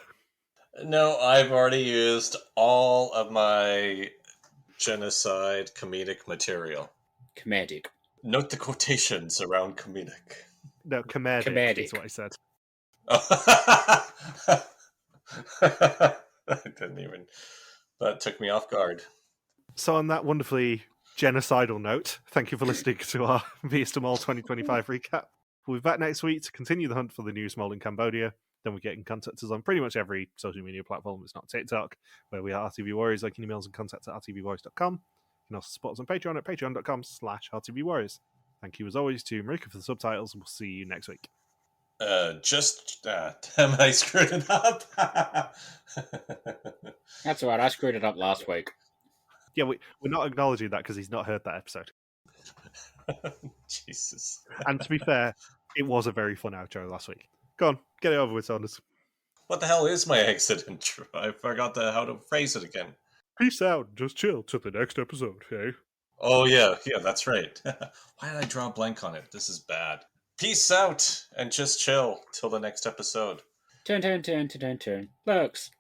No, I've already used all of my genocide comedic material. Comedic. Note the quotations around comedic. No, comedic is what I said. I didn't even... That took me off guard. So on that wonderfully genocidal note, thank you for listening to our Viesta Mall 2025 recap. We'll be back next week to continue the hunt for the new mall in Cambodia. Then we get in contact us on pretty much every social media platform. It's not TikTok, where we are RTV Warriors. Like emails and contact at rtvwarriors.com. You can also support us on Patreon at patreon.com/rtvwarriors. Thank you as always to Maaike for the subtitles, and we'll see you next week. Damn, I screwed it up. That's all right. I screwed it up last week. Yeah, we're not acknowledging that because he's not heard that episode. Jesus. And to be fair, it was a very fun outro last week. Go on, get it over with, Saunders. What the hell is my exit intro? I forgot how to phrase it again. Peace out. Just chill till the next episode, hey? Oh, yeah, that's right. Why did I draw a blank on it? This is bad. Peace out and just chill till the next episode. Turn. Looks.